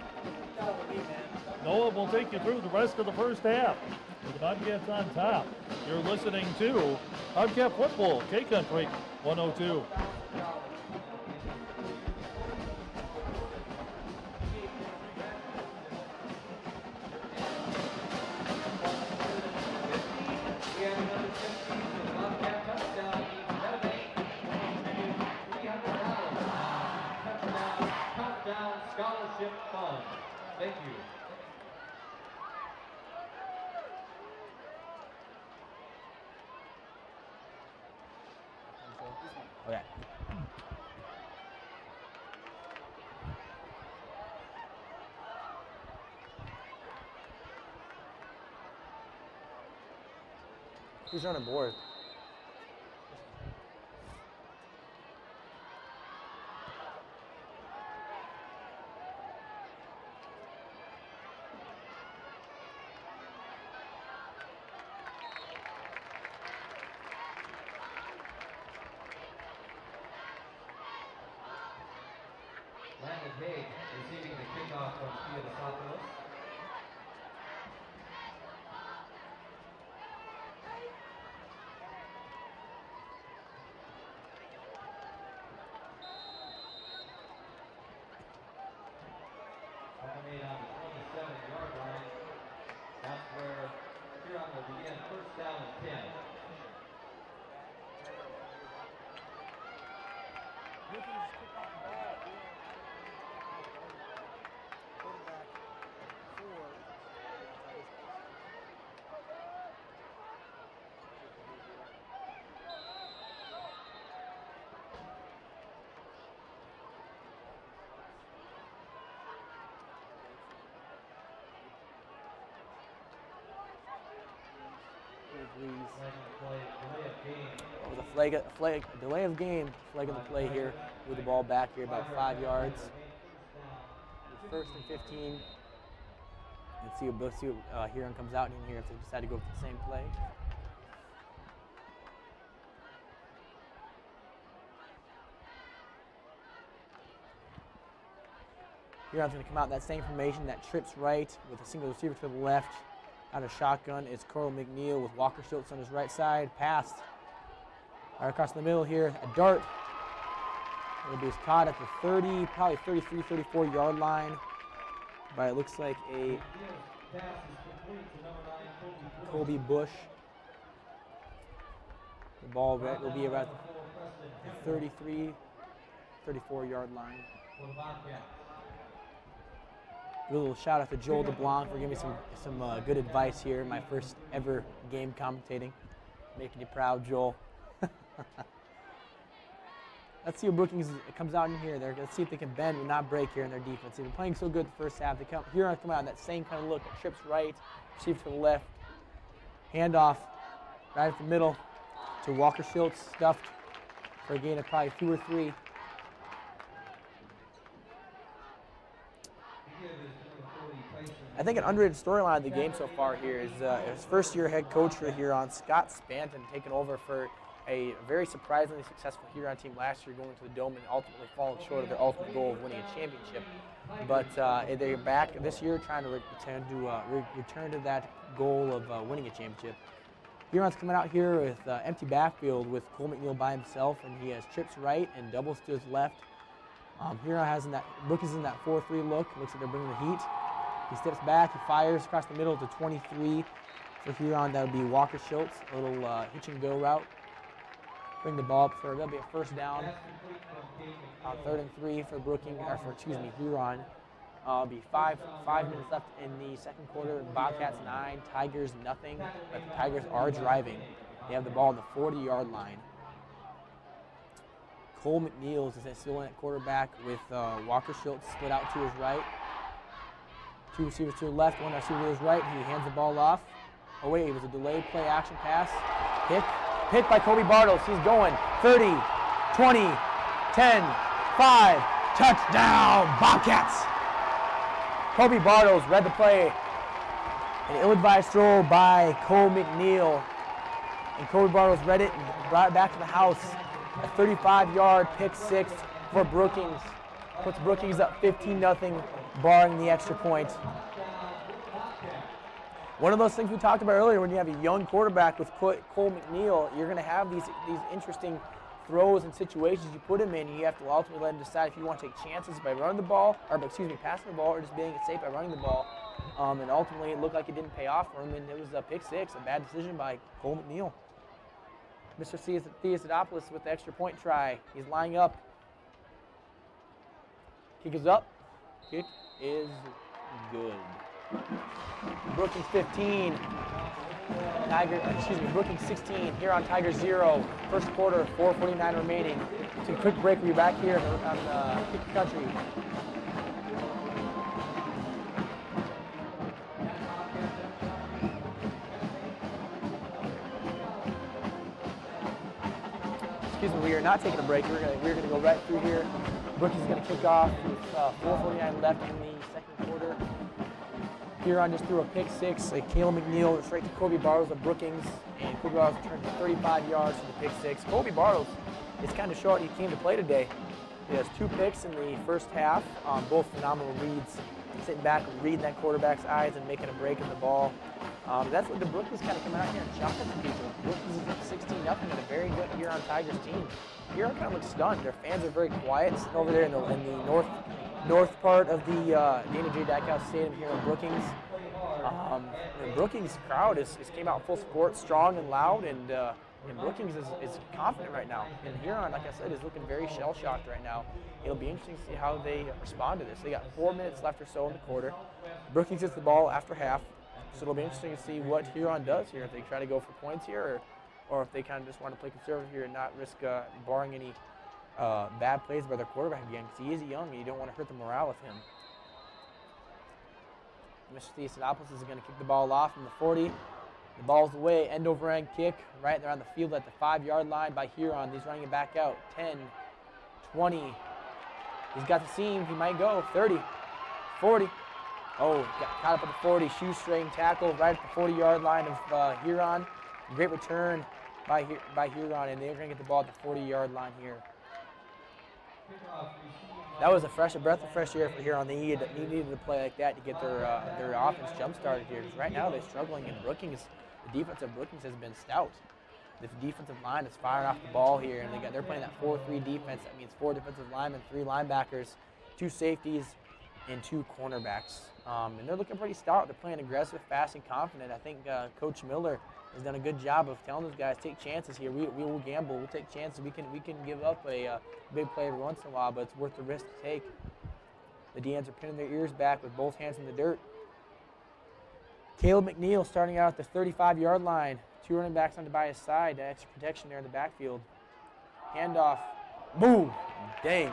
Noah will take you through the rest of the first half. With the Bobcats on top. You're listening to Bobcat Football, K-Country 102. Scholarship Fund. Thank you. Okay. Who's running board? Landon Haig receiving the kickoff from Theodosopoulos. Made on the 27-yard line. That's where Huron will begin first down and 10. It was a delay of game, flag of the play here. With the ball back here about 5 yards. First and 15. Let's see what Huron comes out in here if they decide to go for the same play. Huron's going to come out in that same formation, that trips right with a single receiver to the left. Out of shotgun is Carl McNeil with Walker Schultz on his right side. Passed. Right across the middle here, a dart. It'll be caught at the 30, probably 33, 34 yard line. But it looks like a Colby Bush. The ball will be about the 33, 34 yard line. A little shout out to Joel DeBlanc for giving me some good advice here. My first ever game commentating. Making you proud, Joel. Let's see what Brookings comes out in here. Let's see if they can bend and not break here in their defense. They've been playing so good the first half. Huron come out in that same kind of look. Trips right, receiver to the left. Handoff right at the middle to Walker Schultz, stuffed for a gain of probably 2 or 3. I think an underrated storyline of the game so far here is his first-year head coach for Huron, Scott Spanton, taking over for a very surprisingly successful Huron team last year, going to the Dome and ultimately falling short of their ultimate goal of winning a championship. But they're back this year trying to return to that goal of winning a championship. Huron's coming out here with empty backfield with Cole McNeil by himself, and he has trips right and doubles to his left. Huron has Brookings in that 4-3 look. Looks like they're bringing the heat. He steps back, he fires across the middle to 23 for Huron. That would be Walker Schultz, a little hitch and go route. Bring the ball up that'll be a first down. 3rd and 3 for Huron. It'll be five minutes left in the second quarter. Bobcats 9, Tigers nothing. But the Tigers are driving. They have the ball on the 40-yard line. Cole McNeil is still in at quarterback with Walker Schultz split out to his right. 2 receivers to the left, 1 receiver to his right. He hands the ball off. Oh wait, it was a delayed play action pass. Hit by Kobe Bartles. He's going 30, 20, 10, 5. Touchdown, Bobcats! Kobe Bartles read the play. An ill-advised throw by Cole McNeil. And Kobe Bartles read it and brought it back to the house. A 35-yard pick six for Brookings. Puts Brookings up 15-0, barring the extra point. One of those things we talked about earlier, when you have a young quarterback with Cole McNeil, you're going to have these interesting throws and situations you put him in, and you have to ultimately let him decide if you want to take chances by running the ball, or passing the ball, or just being safe by running the ball. And ultimately, it looked like it didn't pay off for him, and it was a pick six, a bad decision by Cole McNeil. Mr. Theodosopoulos with the extra point try. He's lining up. Kick is up. Kick is good. Brookings 15. Brookings 16. Huron Tigers 0. First quarter, 4:49 remaining. It's a quick break. We'll be back here on Kick Country. excuse me, we are not taking a break. We're gonna go right through here. Brookings is gonna kick off with 4:49 left in the second quarter. Huron just threw a pick six. Caleb McNeil straight to Kobe Bartles of Brookings, and Kobe Bartles returned 35 yards for the pick six. Kobe Bartles is kind of short. He came to play today. He has 2 picks in the first half, both phenomenal reads. Sitting back and reading that quarterback's eyes and making a break in the ball. That's what the Brookings kind of coming out here and jumping for people. Brookings is up 16-0 and a very good Huron Tigers team. Huron kind of looks stunned. Their fans are very quiet, sitting over there in the north part of the Dana J. Dykehouse Stadium here in Brookings. The Brookings crowd came out full support, strong and loud, and Brookings is confident right now. And Huron, like I said, is looking very shell-shocked right now. It'll be interesting to see how they respond to this. They got 4 minutes left or so in the quarter. Brookings gets the ball after half, so it'll be interesting to see what Huron does here. If they try to go for points here, or if they kind of just want to play conservative here and not risk barring any bad plays by their quarterback again, because he is young and you don't want to hurt the morale of him. Mr. Theosidopoulos is going to kick the ball off from the 40. The ball's away, end over end kick, right there on the field at the 5-yard line by Huron. He's running it back out. 10, 20. He's got the seam. He might go. 30, 40. Oh, got caught up at the 40. Shoestring tackle right at the 40-yard line of Huron. Great return by Huron, and they're going to get the ball at the 40-yard line here. That was a breath of fresh air for Huron. They needed to play like that to get their offense jump-started here. Because right now they're struggling in Brookings. The defense of Brookings has been stout. The defensive line is firing off the ball here, and they're playing that 4-3 defense. That means 4 defensive linemen, 3 linebackers, 2 safeties, and 2 cornerbacks. And they're looking pretty stout. They're playing aggressive, fast, and confident. I think Coach Miller has done a good job of telling those guys, take chances here. We will gamble. We'll take chances. We can give up a big play every once in a while, but it's worth the risk to take. The DNs are pinning their ears back with both hands in the dirt. Caleb McNeil starting out at the 35-yard line. 2 running backs on by his side. Extra protection there in the backfield. Handoff. Boom. Dang.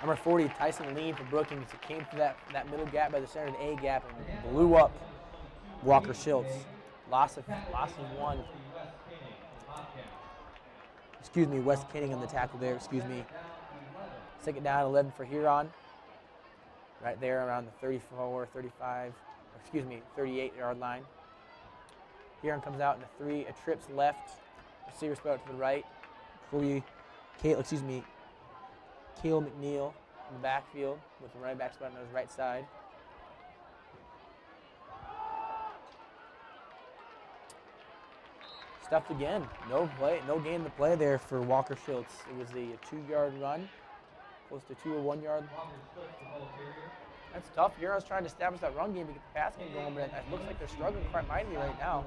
Number 40, Tyson Lean for Brookings. It came to that middle gap by the center of the A gap and blew up Walker Schultz. Loss of 1. Excuse me, Wes Kenning on the tackle there, excuse me. Second down, 11 for Huron. Right there around the 34, 35, excuse me, 38-yard line. Huron comes out in a trips left, receiver split out to the right. Caleb McNeil in the backfield with the running back spot on his right side. Stuffed again. No gain to play there for Walker Schultz. It was a 2-yard run, close to 2 or 1 yard. That's tough. Huron's trying to establish that run game to get the pass game going, but it looks like they're struggling quite mightily right now.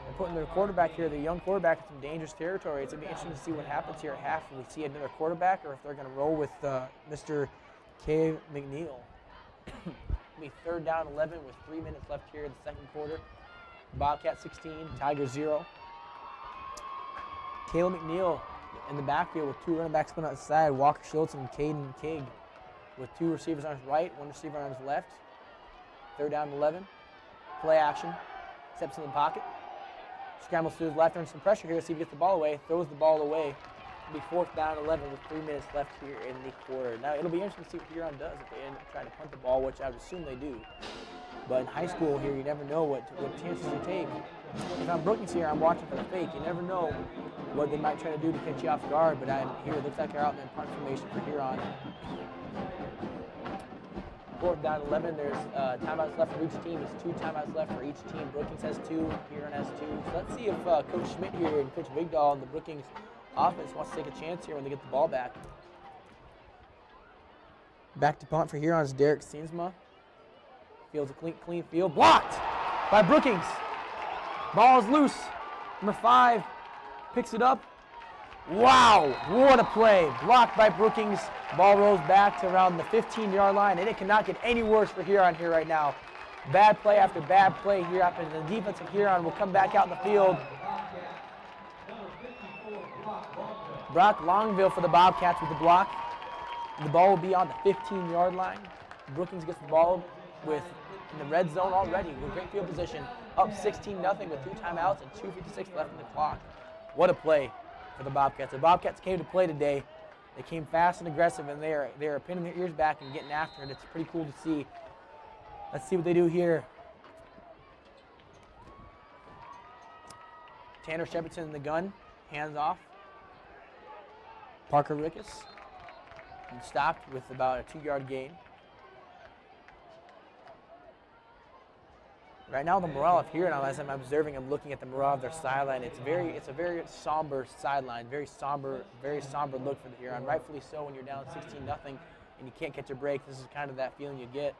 They're putting their quarterback here, the young quarterback, in some dangerous territory. It's going to be interesting to see what happens here at half. If we see another quarterback or if they're going to roll with Mr. K. McNeil. It'll be 3rd down, 11 with 3 minutes left here in the second quarter. Bobcats 16, Tigers 0. Caleb McNeil in the backfield with 2 running backs split out the side. Walker Schultz and Caden King with 2 receivers on his right, 1 receiver on his left. 3rd down, 11. Play action. Steps in the pocket. Scrambles to his left, earns some pressure here, see if he gets the ball away. Throws the ball away. It'll be 4th down, 11 with 3 minutes left here in the quarter. Now, it'll be interesting to see what Huron does if they end up trying to punt the ball, which I would assume they do. But in high school here, you never know what chances you take. If I'm Brookings here, I'm watching for the fake. You never know what they might try to do to catch you off guard. But here, it looks like they're out in punt formation for Huron. 4th down, 11. There's timeouts left for each team. There's 2 timeouts left for each team. Brookings has 2. Huron has 2. So let's see if Coach Schmidt here and Coach Vigdahl and the Brookings offense wants to take a chance here when they get the ball back. Back to punt for Huron is Derek Sinsma. Fields a clean field. Blocked by Brookings. Ball is loose. Number 5 picks it up. Wow, what a play. Blocked by Brookings. Ball rolls back to around the 15-yard line, and it cannot get any worse for Huron here right now. Bad play after bad play here after the defense of Huron will come back out in the field. Brock Longville for the Bobcats with the block. The ball will be on the 15-yard line. Brookings gets the ball in the red zone already with great field position. Up 16-0 with 2 timeouts and 2:56 left in the clock. What a play for the Bobcats. The Bobcats came to play today. They came fast and aggressive, and they are pinning their ears back and getting after it. It's pretty cool to see. Let's see what they do here. Tanner Shepardson in the gun, hands off. Parker Rickus, and stopped with about a 2-yard gain. Right now, the morale of Huron, as I'm observing, I'm looking at the morale of their sideline. It's a very somber sideline, very somber look for the Huron. Rightfully so when you're down 16-0 and you can't catch a break. This is kind of that feeling you get.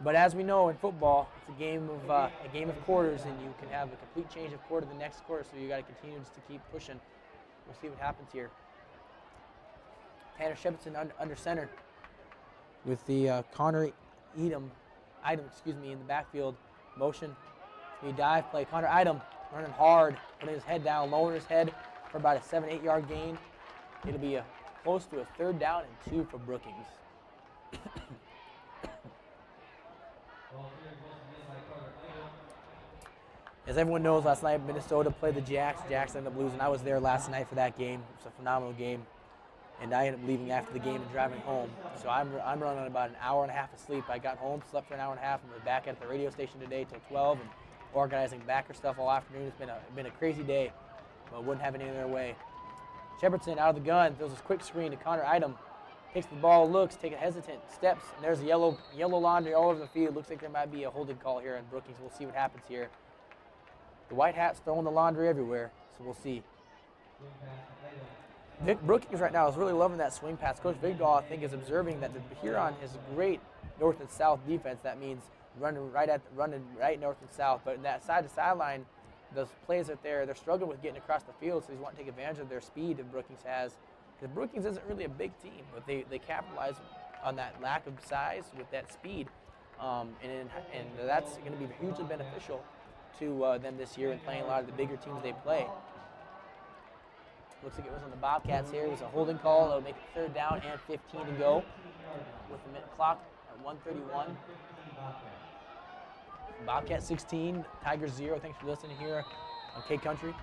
But as we know in football, it's a game of quarters, and you can have a complete change of quarter the next quarter. So you got to continue just to keep pushing. We'll see what happens here. Tanner Shepardson under center with the Connor Idem, in the backfield. Motion, speed dive play. Connor Idem running hard, putting his head down, lowering his head for about a 7-8 yard gain. It'll be close to a 3rd down and 2 for Brookings. As everyone knows, last night Minnesota played the Jacks. Jacks ended up losing. I was there last night for that game. It was a phenomenal game. And I ended up leaving after the game and driving home. So I'm running on about an hour and a half of sleep. I got home, slept for an hour and a half, and was back at the radio station today till 12 and organizing backer stuff all afternoon. It's been a crazy day, but wouldn't have it any other way. Shepardson out of the gun, throws his quick screen to Connor Idem. Takes the ball, looks, takes a hesitant, steps, and there's a yellow laundry all over the field. Looks like there might be a holding call here in Brookings. We'll see what happens here. The white hat's throwing the laundry everywhere, so we'll see. Brookings right now is really loving that swing pass. Coach Vigdahl, I think, is observing that the Huron has a great north and south defense. That means running right north and south. But in that side-to-sideline, those plays out there, they're struggling with getting across the field, so he's wanting to take advantage of their speed that Brookings has. Because Brookings isn't really a big team, but they capitalize on that lack of size with that speed. And that's going to be hugely beneficial to them this year in playing a lot of the bigger teams they play. Looks like it was on the Bobcats here. It was a holding call. It'll make it 3rd down and 15 to go with the minute clock at 1:31. Bobcat 16, Tigers 0. Thanks for listening here on K Country.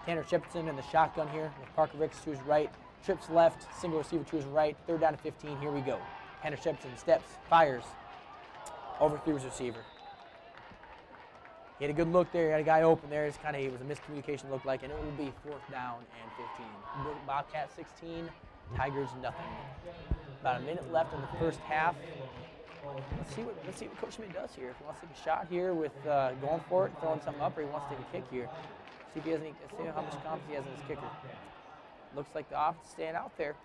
Tanner Shepardson in the shotgun here with Parker Ricks to his right. Trips left, single receiver to his right. 3rd down and 15. Here we go. Tanner Shepardson steps, fires, overthrew his receiver. He had a good look there. He had a guy open there. It was a miscommunication, looked like, and it will be 4th down and 15. Bobcat 16, Tigers nothing. About a minute left in the first half. Let's see what Coach Schmidt does here. If he wants to take a shot here with going for it, throwing something up, or he wants to take a kick here. See if he has any. See how much confidence he has in his kicker. Looks like the offense is staying out there.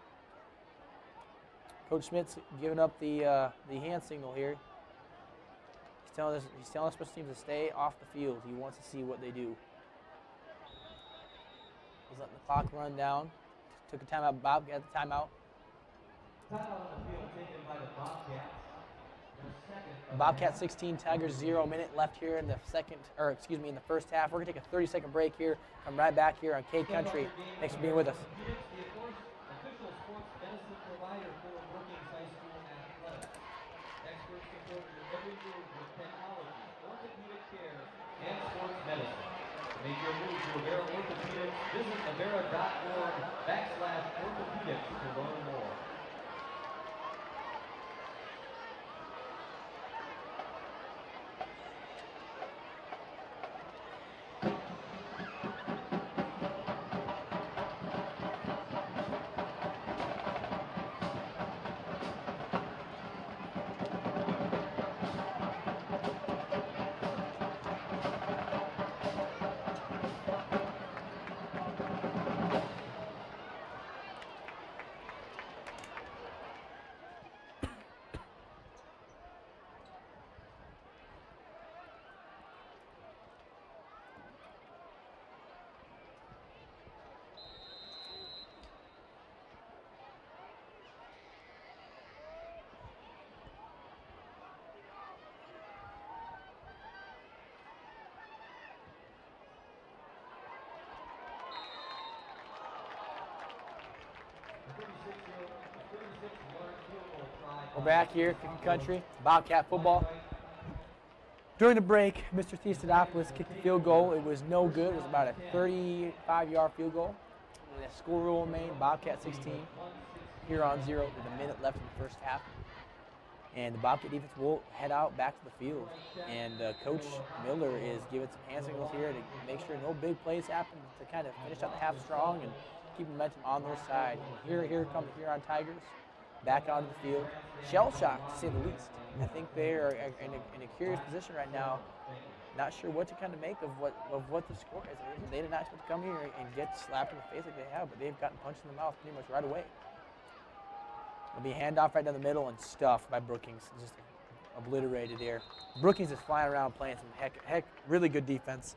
Coach Schmidt's giving up the hand signal here. He's telling us special teams to stay off the field. He wants to see what they do. He's letting the clock run down. Took a timeout. Bob got the timeout. Timeout on the field taken by the Bobcats. Bobcat 16, Tigers 0. Minute left here in the in the first half. We're gonna take a 30-second break here. Come right back here on K Country. Thanks for being with us. Make your move to Avera Orthopedics. Visit avera.org/orthopedics to learn more. We're back here, K Country, Bobcat football. During the break, Mr. Theostatopoulos kicked a field goal. It was no good. It was about a 35-yard field goal. And the score will remain Bobcat 16, Huron 0 with a minute left in the first half. And the Bobcat defense will head out back to the field. And Coach Miller is giving some hand signals here to make sure no big plays happen to kind of finish out the half strong and keep momentum on their side. And here come the Huron Tigers back onto the field. Shell-shocked, to say the least. I think they are in a curious position right now. Not sure what to kind of make of what the score is. They did not expect to come here and get slapped in the face like they have, but they've gotten punched in the mouth pretty much right away. It'll be a handoff right down the middle and stuffed by Brookings. Just obliterated here. Brookings is flying around playing some heck really good defense.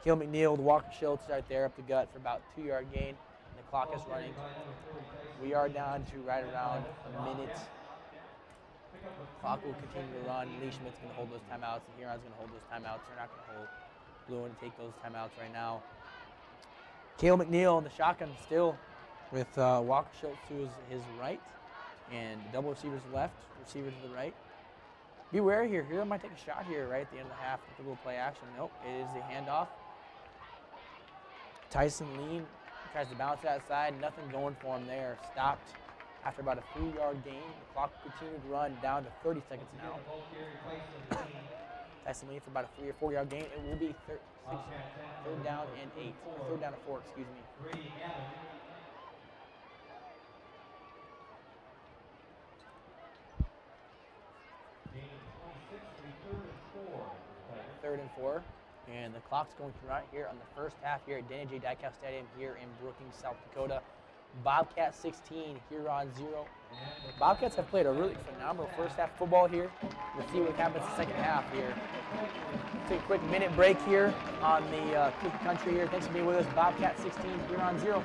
Kale McNeil, Walker Schultz right there up the gut for about 2-yard gain. And the clock is running. We are down to right around a minute. Clock will continue to run. Lee Schmidt's going to hold those timeouts, and Huron's going to hold those timeouts. They're not going to hold Blue and take those timeouts right now. Kale McNeil in the shotgun still with Walker Schultz to his right, and double receivers left, receiver to the right. Beware here. Huron might take a shot here right at the end of the half with a little play action. Nope, it is the handoff. Tyson Lean tries to bounce that side. Nothing going for him there. Stopped after about a 3-yard gain. The clock continued to run down to 30 seconds now. Tyson Lean for about a 3 or 4-yard gain. It will be third down and 8. Or third down and 4, excuse me. Third and 4. And the clock's going to run here on the first half here at Danny J. Dykow Stadium here in Brookings, South Dakota. Bobcat 16, Huron 0. Bobcats have played a really phenomenal first half football here. We'll see what happens in the second half here. Take a quick minute break here on the Cookie Country here. Thanks for being with us. Bobcat 16, Huron 0.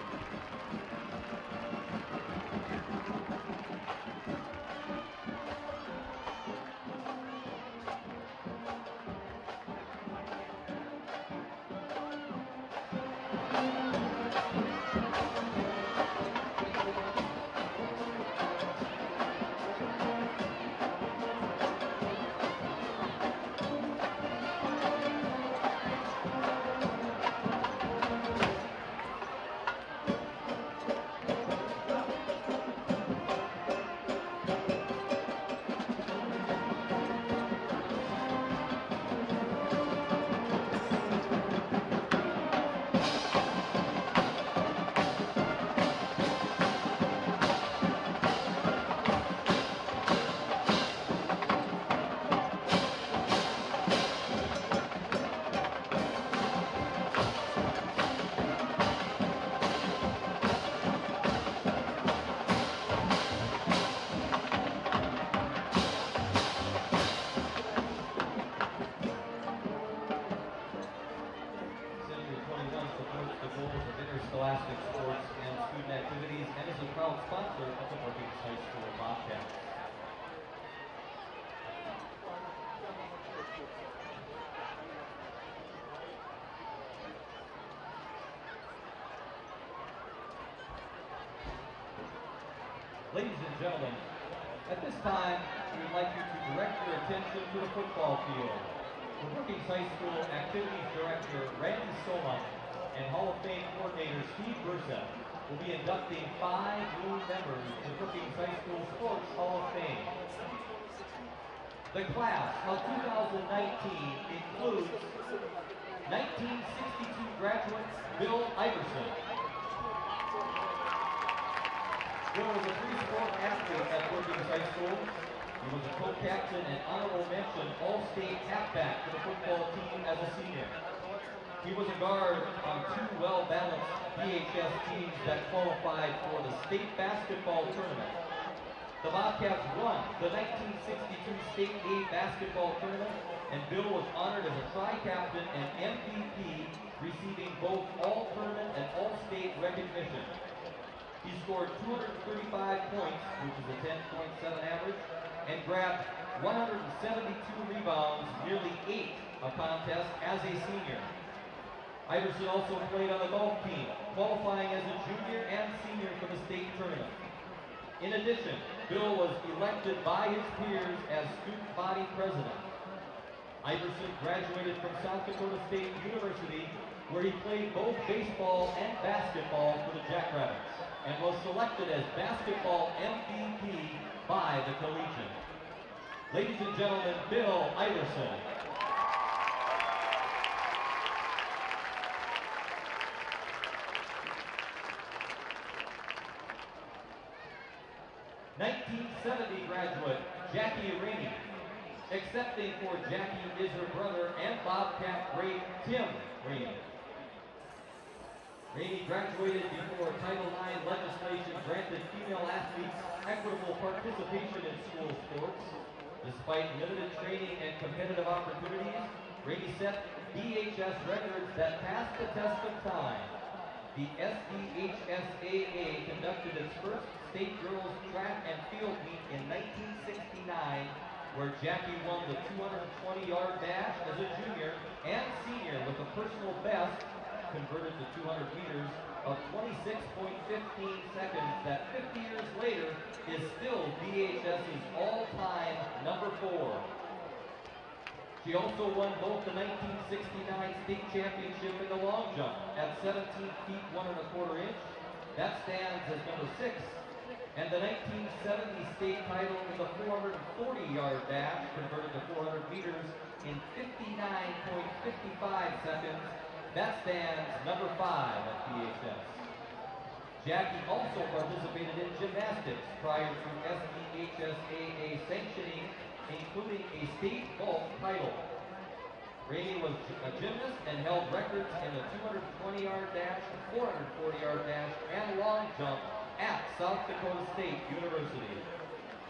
Scholastic sports and student activities, and is a proud sponsor of the Brookings High School Bobcats. Ladies and gentlemen, at this time, we would like you to direct your attention to the football field. The Brookings High School Activities Director, Randy Soma, and Hall of Fame coordinator Steve Bursa will be inducting 5 new members to the Brookings High School Sports Hall of Fame. The class of 2019 includes 1962 graduate Bill Iverson. Bill was a 3-sport athlete at Brookings High School. He was a co-captain and honorable mention All-State halfback for the football team as a senior. He was a guard on 2 well-balanced BHS teams that qualified for the state basketball tournament. The Bobcats won the 1962 State A basketball tournament, and Bill was honored as a tri-captain and MVP, receiving both all-tournament and all-state recognition. He scored 235 points, which is a 10.7 average, and grabbed 172 rebounds, nearly 8 a contest as a senior. Iverson also played on the golf team, qualifying as a junior and senior for the state tournament. In addition, Bill was elected by his peers as student body president. Iverson graduated from South Dakota State University, where he played both baseball and basketball for the Jackrabbits, and was selected as basketball MVP by the Collegian. Ladies and gentlemen, Bill Iverson. '70 graduate, Jackie Rainey. Accepting for Jackie is her brother and Bobcat great Tim Rainey. Rainey graduated before Title IX legislation granted female athletes equitable participation in school sports. Despite limited training and competitive opportunities, Rainey set BHS records that passed the test of time. The SDHSAA conducted its first state girls track and field meet in 1969, where Jackie won the 220-yard dash as a junior and senior with a personal best, converted to 200 meters, of 26.15 seconds that 50 years later is still BHS's all-time number 4. She also won both the 1969 state championship in the long jump at 17 feet 1 1/4 inch. That stands as number 6. And the 1970 state title in the 440-yard dash, converted to 400 meters in 59.55 seconds. That stands number 5 at BHS. Jackie also participated in gymnastics prior to SDHSAA sanctioning, including a state vault title. Rainey was a gymnast and held records in the 220-yard dash, 440-yard dash, and long jump at South Dakota State University.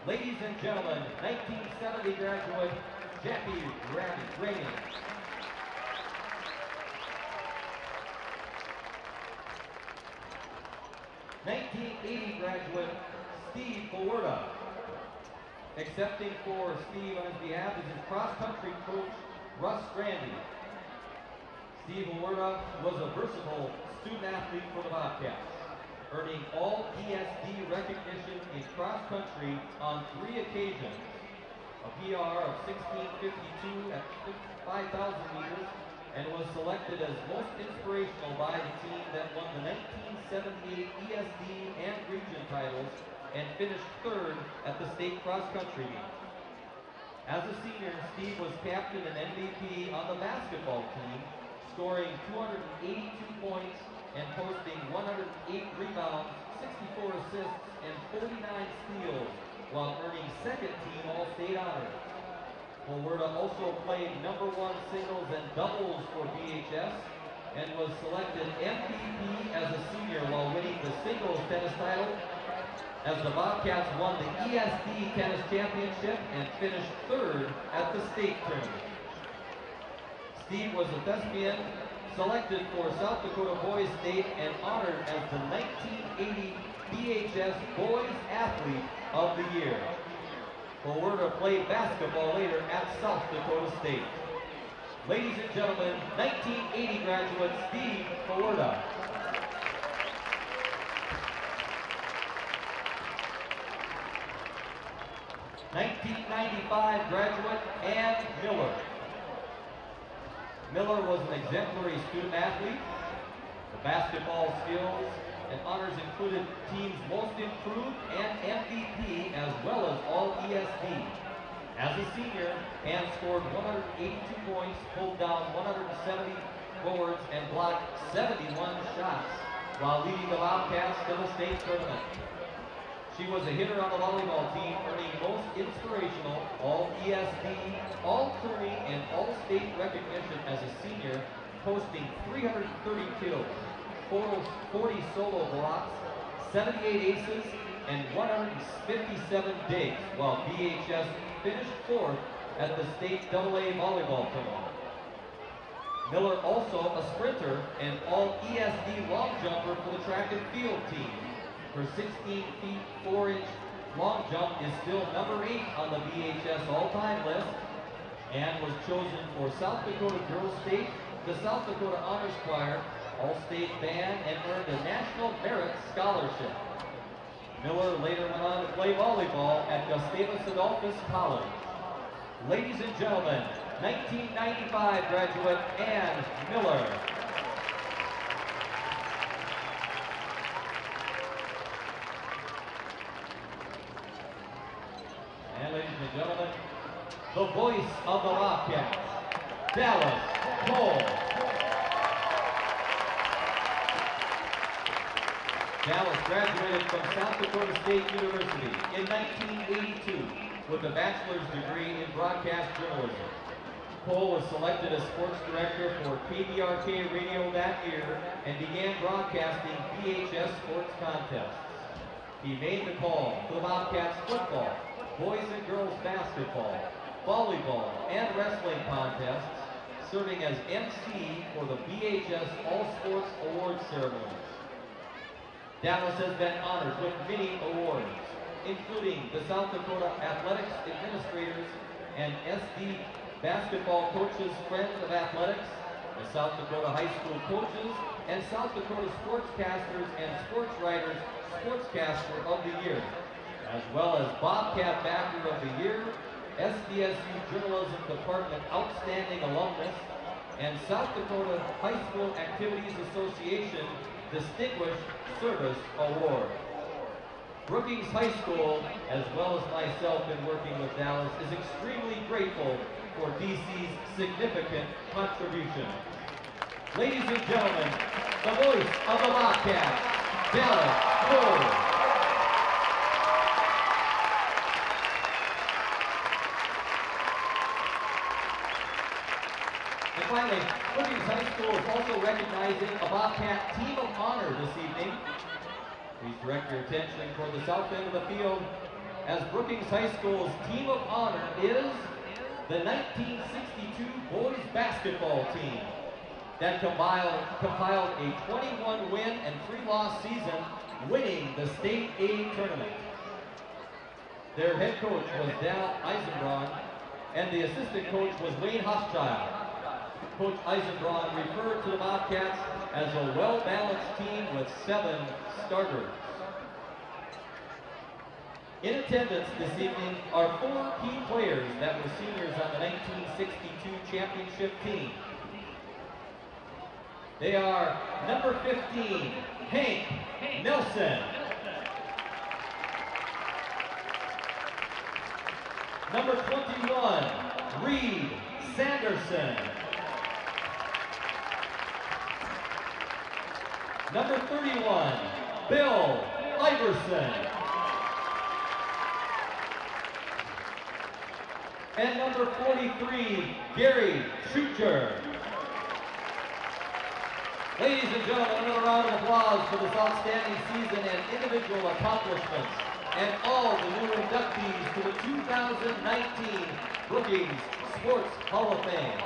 Ladies and gentlemen, 1970 graduate, Jackie Rainey. '80 graduate, Steve Bowerda. Accepting for Steve on his behalf is his cross-country coach, Russ Grandy. Steve Bowerda was a versatile student athlete for the Bobcats, earning all ESD recognition in cross-country on 3 occasions. A PR of 16:52 at 5,000 meters, and was selected as most inspirational by the team that won the 1978 ESD and region titles and finished 3rd at the state cross-country meet. As a senior, Steve was captain and MVP on the basketball team, scoring 282 points and posting 108 rebounds, 64 assists, and 49 steals, while earning 2nd team All-State honors. Bowerda also played number 1 singles and doubles for BHS and was selected MVP as a senior while winning the singles tennis title, as the Bobcats won the ESD tennis championship and finished 3rd at the state tournament. Steve was a thespian, selected for South Dakota Boys State, and honored as the 1980 BHS Boys Athlete of the Year. Bowerda played basketball later at South Dakota State. Ladies and gentlemen, 1980 graduate Steve Bowerda. '95 graduate Ann Miller. Miller was an exemplary student athlete. The basketball skills and honors included team's most improved and MVP, as well as all ESD. As a senior, Ann scored 182 points, pulled down 170 boards, and blocked 71 shots while leading the Bobcats to the state tournament. She was a hitter on the volleyball team, earning most inspirational, all ESD, all tourney, and all-state recognition as a senior, posting 330 kills, 40 solo blocks, 78 aces, and 157 digs, while BHS finished 4th at the state AA volleyball tournament. Miller also a sprinter and all ESD long jumper for the track and field team. Her 16 feet 4 inch long jump is still number 8 on the BHS all-time list, and was chosen for South Dakota Girls State, the South Dakota Honors Choir, All-State Band, and earned a National Merit Scholarship. Miller later went on to play volleyball at Gustavus Adolphus College. Ladies and gentlemen, 1995 graduate Ann Miller. And ladies and gentlemen, the voice of the Bobcats, Dallas Cole. Dallas graduated from South Dakota State University in 1982 with a bachelor's degree in broadcast journalism. Cole was selected as sports director for KBRK Radio that year and began broadcasting VHS sports contests. He made the call for the Bobcats football, boys and girls basketball, volleyball, and wrestling contests, serving as MC for the VHS All Sports Awards ceremonies. Dallas has been honored with many awards, including the South Dakota Athletics Administrators and SD Basketball Coaches Friend of Athletics, the South Dakota High School Coaches, and South Dakota Sportscasters and Sports Writers Sportscaster of the Year, as well as Bobcat Backer of the Year, SDSU Journalism Department Outstanding Alumnus, and South Dakota High School Activities Association Distinguished Service Award. Brookings High School, as well as myself in working with Dallas, is extremely grateful for DC's significant contribution. Ladies and gentlemen, the voice of the Bobcats, Dallas Cole. And finally, Brookings High School is also recognizing a Bobcat Team of Honor this evening. Please direct your attention toward the south end of the field as Brookings High School's Team of Honor is the 1962 boys basketball team that compiled a 21-win and 3-loss season, winning the state A tournament. Their head coach was Dal Eisenbraun, and the assistant coach was Wayne Hochschild. Coach Eisenbraun referred to the Bobcats as a well-balanced team with 7 starters. In attendance this evening are 4 key players that were seniors on the 1962 championship team. They are number 15, Hank Nelson. Number 21, Reed Sanderson. Number 31, Bill Iverson. And number 43, Gary Schucher. Ladies and gentlemen, another round of applause for this outstanding season and individual accomplishments, and all the new inductees to the 2019 Brookings Sports Hall of Fame.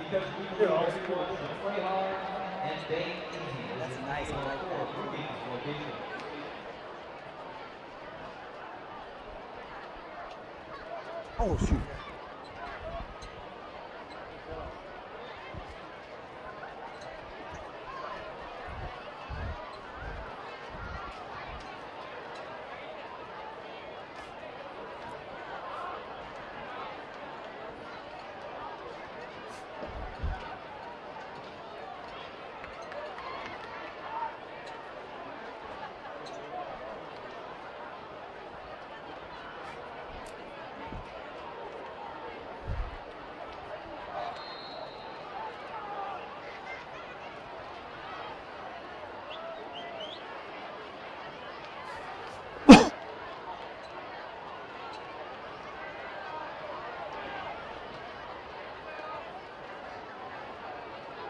because we Here, I'll are see people what to play hard and bang easy. That's nice. I like that. Brookings location. Oh, shoot.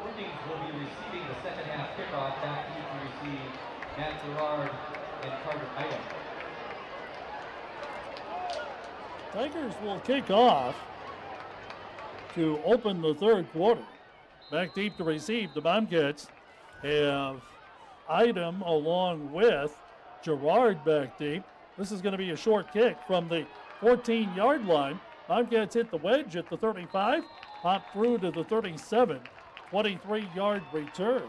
Brookings will be receiving the second half kickoff. Back to you to receive Matt Gerard and Carter Item. Tigers will kick off to open the third quarter. Back deep to receive, the Bobcats have Item along with Gerard back deep. This is going to be a short kick from the 14-yard line. Bobcats hit the wedge at the 35, pop through to the 37, 23-yard return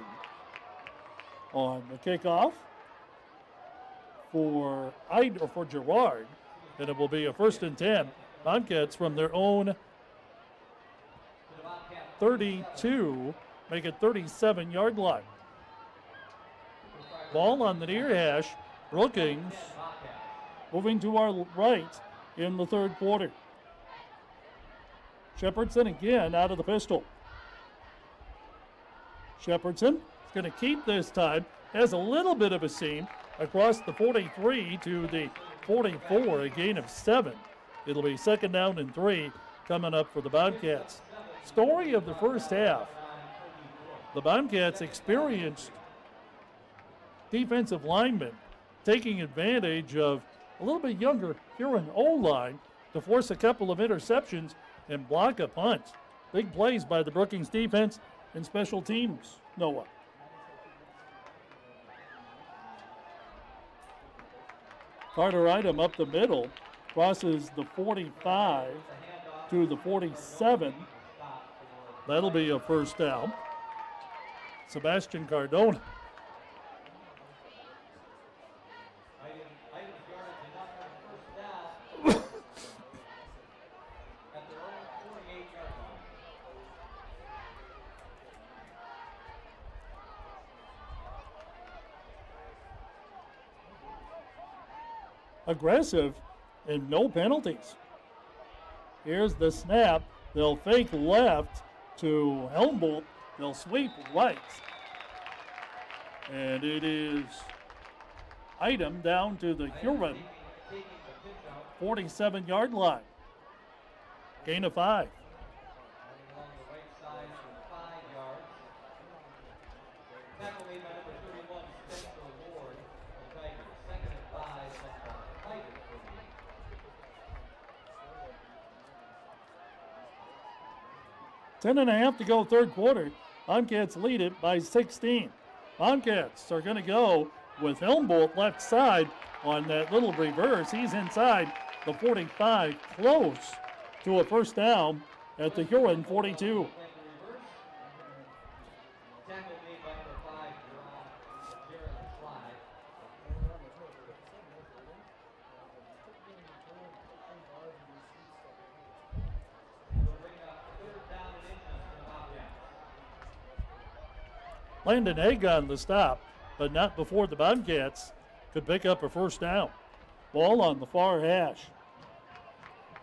on the kickoff for Gerard, and it will be a 1st and 10. Bobcats from their own 32, make it 37-yard line. Ball on the near hash. Brookings moving to our right in the third quarter. Shepherdson again out of the pistol. Shepherdson is going to keep this time. Has a little bit of a seam across the 43 to the 44, a gain of 7. It'll be 2nd down and 3 coming up for the Bobcats. Story of the first half. The Bobcats experienced defensive linemen taking advantage of a little bit younger Huron O-line to force a couple of interceptions and block a punt. Big plays by the Brookings defense and special teams, Noah. Carter Item up the middle, crosses the 45 to the 47. That'll be a 1st down. Sebastian Cardona. Aggressive and no penalties. Here's the snap. They'll fake left to Helmbolt. They'll sweep right. And it is Item down to the Huron 47-yard line. Gain of 5. Ten and a half to go third quarter. Bobcats lead it by 16. Bobcats are going to go with Helmbolt left side on that little reverse. He's inside the 45, close to a 1st down at the Huron 42. Landon Haig on the stop, but not before the Bobcats could pick up a 1st down. Ball on the far hash.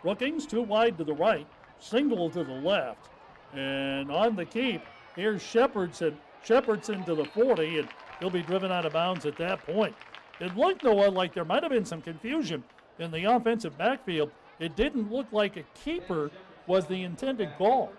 Brookings too wide to the right, single to the left. And on the keep, here's Shepherdson. Shepherdson to the 40, and he'll be driven out of bounds at that point. It looked, Noah, like there might have been some confusion in the offensive backfield. It didn't look like a keeper was the intended call.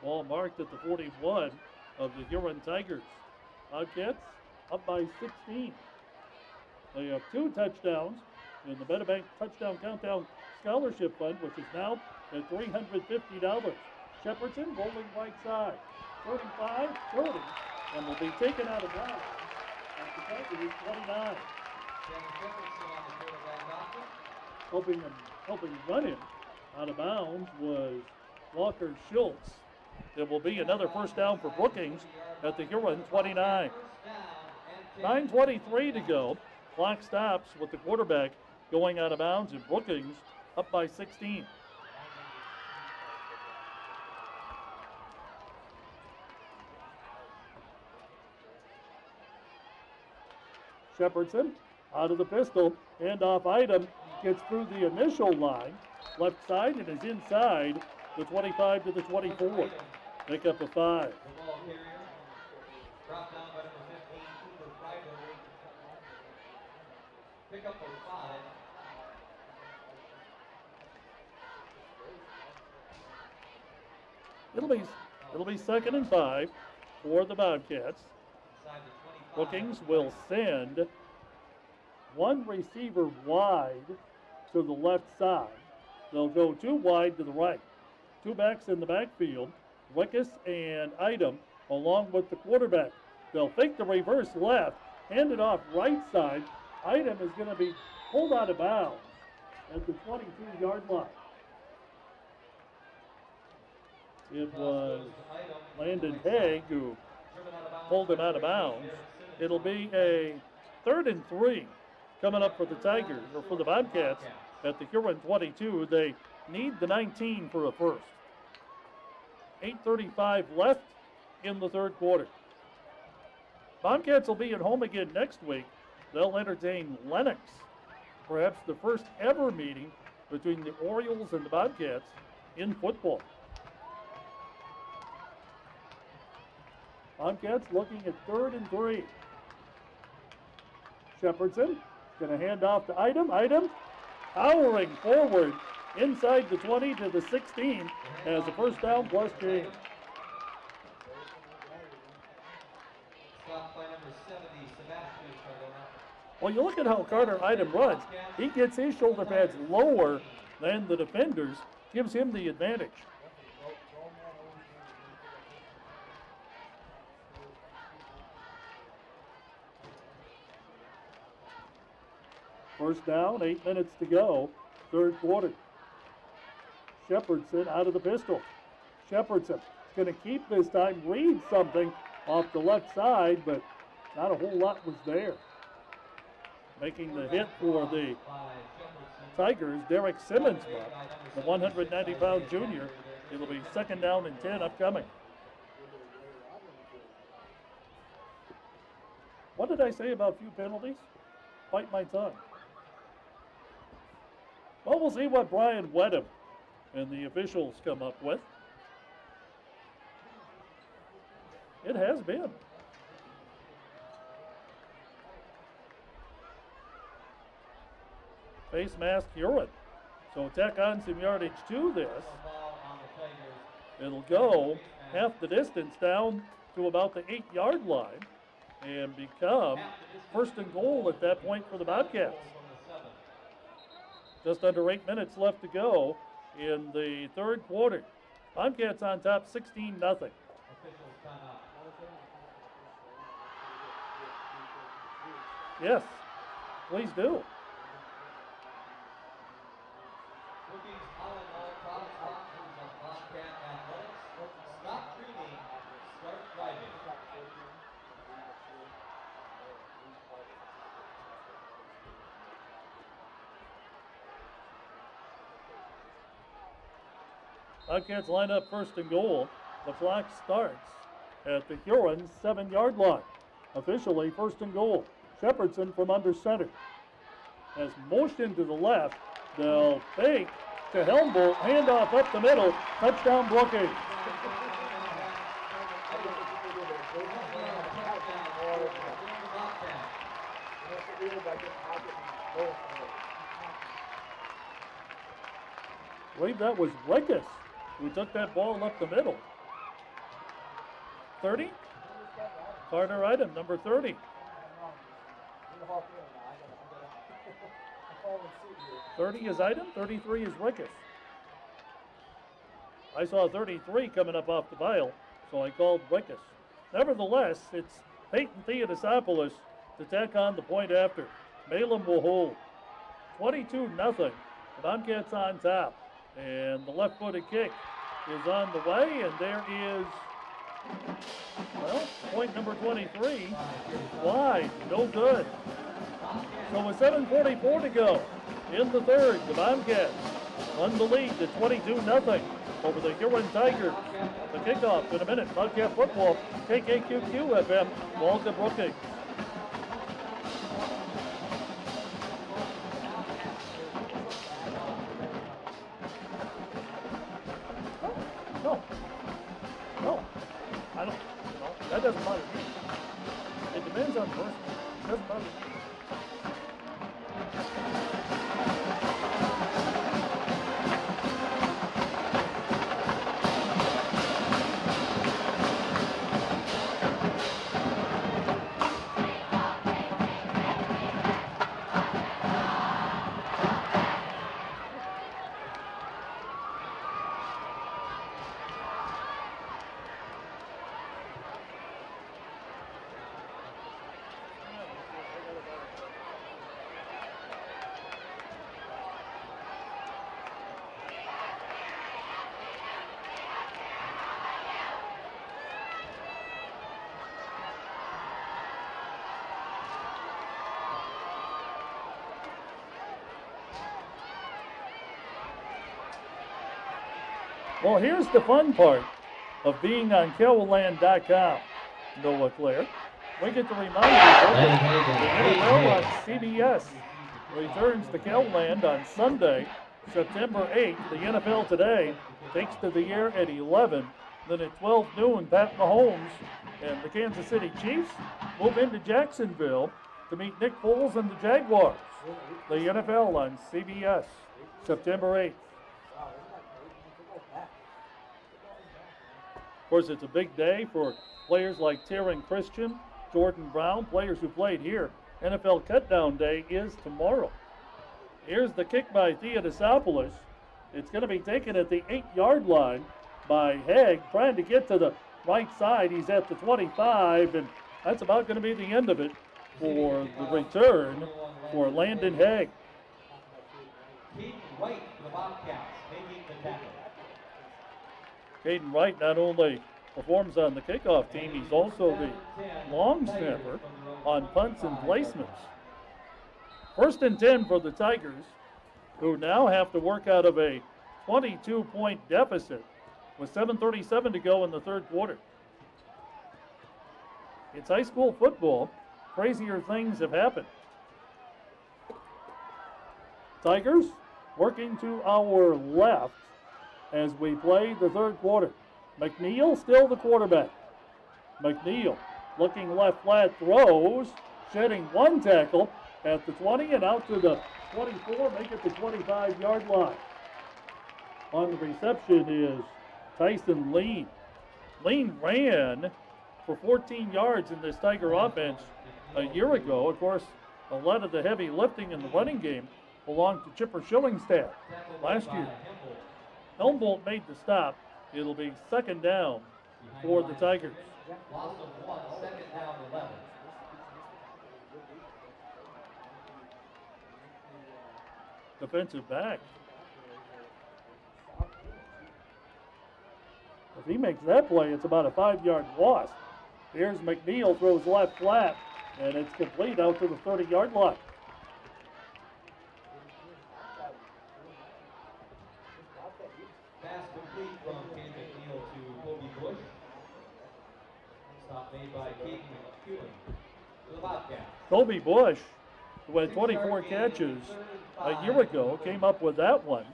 Ball marked at the 41 of the Huron Tigers. Bobcats up by 16. They have 2 touchdowns in the Metabank Touchdown Countdown Scholarship Fund, which is now at $350. Shepardson rolling right side. 35, 30, and will be taken out of bounds at the Tigers 29. Helping run him out of bounds was Walker Schultz. It will be another first down for Brookings at the Huron 29. 9:23 to go. Clock stops with the quarterback going out of bounds, and Brookings up by 16. Shepardson out of the pistol, handoff item, gets through the initial line, left side, and is inside the 25 to the 24. Pick up a 5. Pick up a 5. It'll be 2nd and 5 for the Bobcats. Brookings will send one receiver wide to the left side. They'll go 2 wide to the right. 2 backs in the backfield, Wickus and Item, along with the quarterback. They'll fake the reverse left, hand it off right side. Item is going to be pulled out of bounds at the 22-yard line. It was Landon Haig who pulled him out of bounds. It'll be a 3rd and 3 coming up for the Tigers, or for the Bobcats at the Huron 22. They need the 19 for a first. 8:35 left in the 3rd quarter. Bobcats will be at home again next week. They'll entertain Lennox. Perhaps the first ever meeting between the Orioles and the Bobcats in football. Bobcats looking at 3rd and 3. Shepardson going to hand off to Item. Item powering forward inside the 20 to the 16 as a first down plus change. Well, you look at how Carter Item runs. He gets his shoulder pads lower than the defenders, gives him the advantage. First down, 8 minutes to go, 3rd quarter. Shepardson out of the pistol. Shepardson is going to keep this time, read something off the left side, but not a whole lot was there. Making the hit for the Tigers, Derek Simmons, the 190-pound junior. It'll be 2nd down and 10 upcoming. What did I say about few penalties? Bite my tongue. Well, we'll see what Brian Wedham and the officials come up with. It has been. Face mask Huron. So tack on some yardage to this. It'll go half the distance down to about the 8-yard line and become 1st and goal at that point for the Bobcats. Just under 8 minutes left to go in the 3rd quarter. Bobcats on top 16-0. Yes, please do. Stop dreaming, start driving. Bobcats line up 1st and goal. The clock starts at the Huron 7-yard line. Officially 1st and goal. Shepardson from under center has motion to the left. They'll fake to Helmbolt. Handoff up the middle. Touchdown Brookings. I believe that was Wickus who took that ball up the middle. 30? Carter item, number 30. 30 is item, 33 is Rickus. I saw 33 coming up off the pile, so I called Rickus. Nevertheless, it's Peyton Theodosopoulos to tack on the point after. Malin will hold. 22-0. The Bobcats on top. And the left-footed kick is on the way, and there is, well, point number 23, wide, no good. So with 7:44 to go in the third, the Bobcats won the lead to 22-0 over the Huron Tigers. The kickoff in a minute. Bobcat football, KKQQ FM, Walter Brookings. No, I don't, that doesn't bother me. It depends on the person. It doesn't bother me. Well, here's the fun part of being on KELOLAND.com, Noah Claire. We get to remind you that the NFL on CBS returns to KELOLAND on Sunday, September 8th. The NFL Today takes to the air at 11. Then at 12 noon, Pat Mahomes and the Kansas City Chiefs move into Jacksonville to meet Nick Foles and the Jaguars. The NFL on CBS, September 8th. Of course, it's a big day for players like Taryn Christian, Jordan Brown, players who played here. NFL Cutdown Day is tomorrow. Here's the kick by Theodosopoulos. It's going to be taken at the 8-yard line by Haig, trying to get to the right side. He's at the 25, and that's about going to be the end of it for the return for Landon Haig. Caden Wright, the Bobcats, making the tackle. Caden Wright not only performs on the kickoff team, he's also the long snapper on punts and placements. 1st and 10 for the Tigers, who now have to work out of a 22-point deficit with 7:37 to go in the third quarter. It's high school football. Crazier things have happened. Tigers working to our left as we play the third quarter. McNeil still the quarterback. McNeil looking left flat, throws, shedding one tackle at the 20 and out to the 24, make it the 25-yard line. On the reception is Tyson Lean. Lean ran for 14 yards in this Tiger offense a year ago. Of course, a lot of the heavy lifting in the running game belonged to Chipper Schillingstadt last year. Helmbolt made the stop. It'll be 2nd down for the Tigers. Loss of 1, 2nd down, 11. Defensive back. If he makes that play, it's about a 5-yard loss. Here's McNeil, throws left flat, and it's complete out to the 30-yard line. Pass complete from Ken McNeil to Kobe Bush. Stop made by Caden McEwen to the Bobcats. Kobe Bush, who had 24 catches a year ago, came up with that one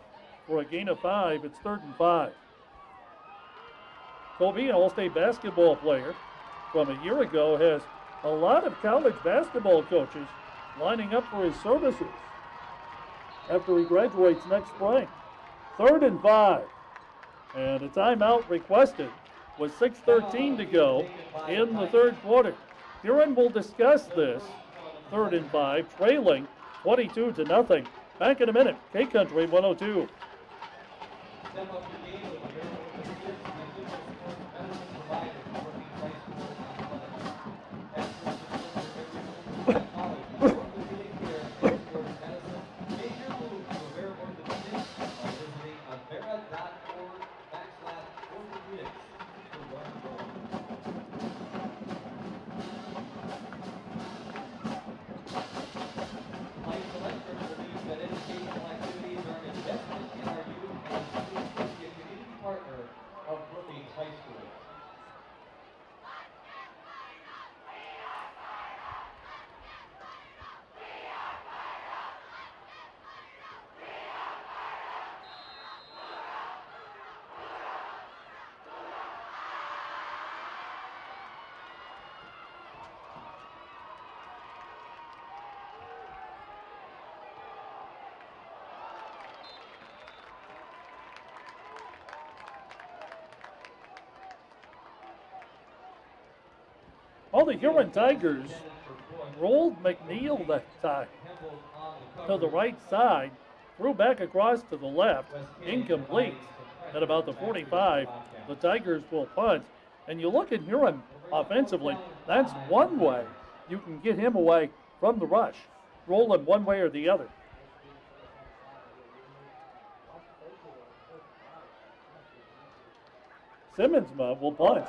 for a gain of 5. It's 3rd and 5. Kobe, an All-State basketball player from a year ago, has a lot of college basketball coaches lining up for his services after he graduates next spring. 3rd and 5. And a timeout requested with 6:13 to go in the third quarter. Huron will discuss this. 3rd and 5, trailing 22-0. Back in a minute. K Country 102. Well, the Huron Tigers rolled McNeil that time to the right side, threw back across to the left, incomplete. At about the 45, the Tigers will punt. And you look at Huron offensively, that's one way you can get him away from the rush, roll him one way or the other. Simmonsma will punt.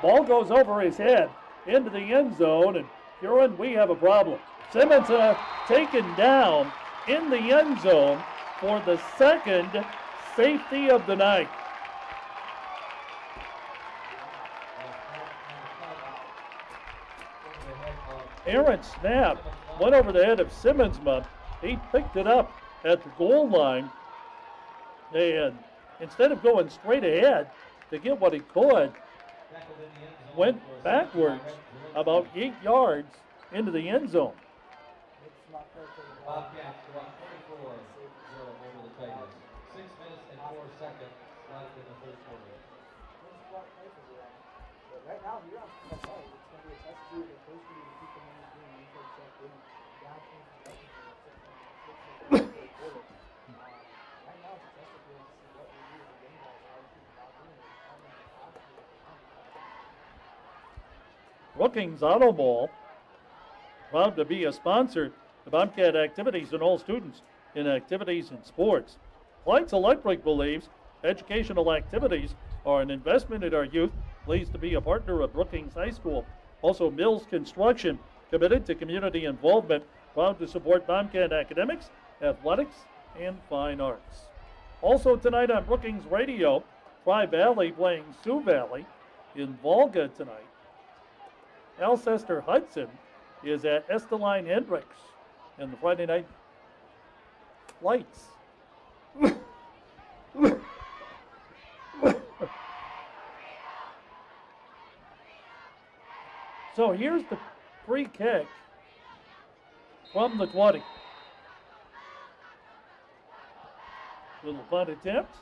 Ball goes over his head into the end zone, and Huron, we have a problem. Simmons taken down in the end zone for the second safety of the night. Aaron snap went over the head of Simmonsma. He picked it up at the goal line, and instead of going straight ahead to get what he could, went backwards about 8 yards into the end zone. Bobcats go up 24-0 over the Tigers. 6 minutes and 4 seconds left in the third quarter. Right now, you're on the play. It's going to be a test to the first to keep them in the game. You can check in. Right now, it's a test to see what we do in the game. Brookings Auto Mall, proud to be a sponsor of Bobcat activities and all students in activities and sports. Lights Electric believes educational activities are an investment in our youth, pleased to be a partner of Brookings High School. Also, Mills Construction, committed to community involvement, proud to support Bobcat academics, athletics, and fine arts. Also tonight on Brookings Radio, Tri-Valley playing Sioux Valley in Volga tonight. Alcester Hudson is at Esteline Hendricks in the Friday night lights. So here's the free kick from the 20. Little punt attempt.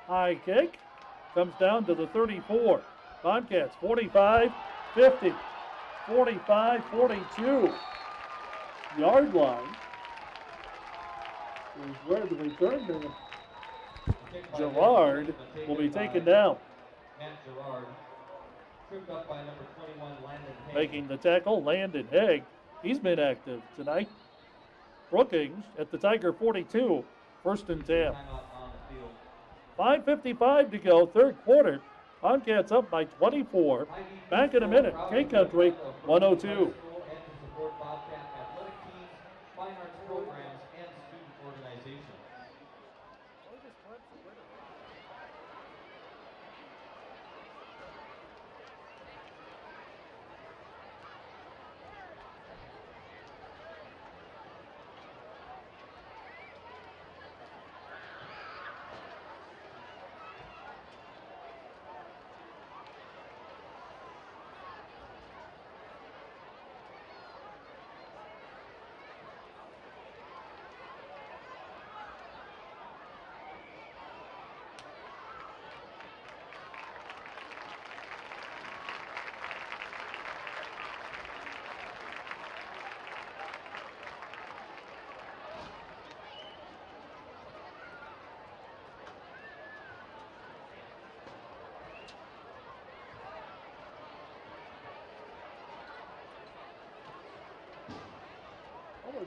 High kick. Comes down to the 34. Bobcats 45, 50, 45, 42. Yard line is where the return to Gerard will be taken down. Matt Gerard, tripped up by number 21, Landon Haig. Making the tackle, Landon Haig. He's been active tonight. Brookings at the Tiger 42, 1st and 10. 5:55 to go, third quarter. Bobcats up by 24. Back in a minute. K Country 102.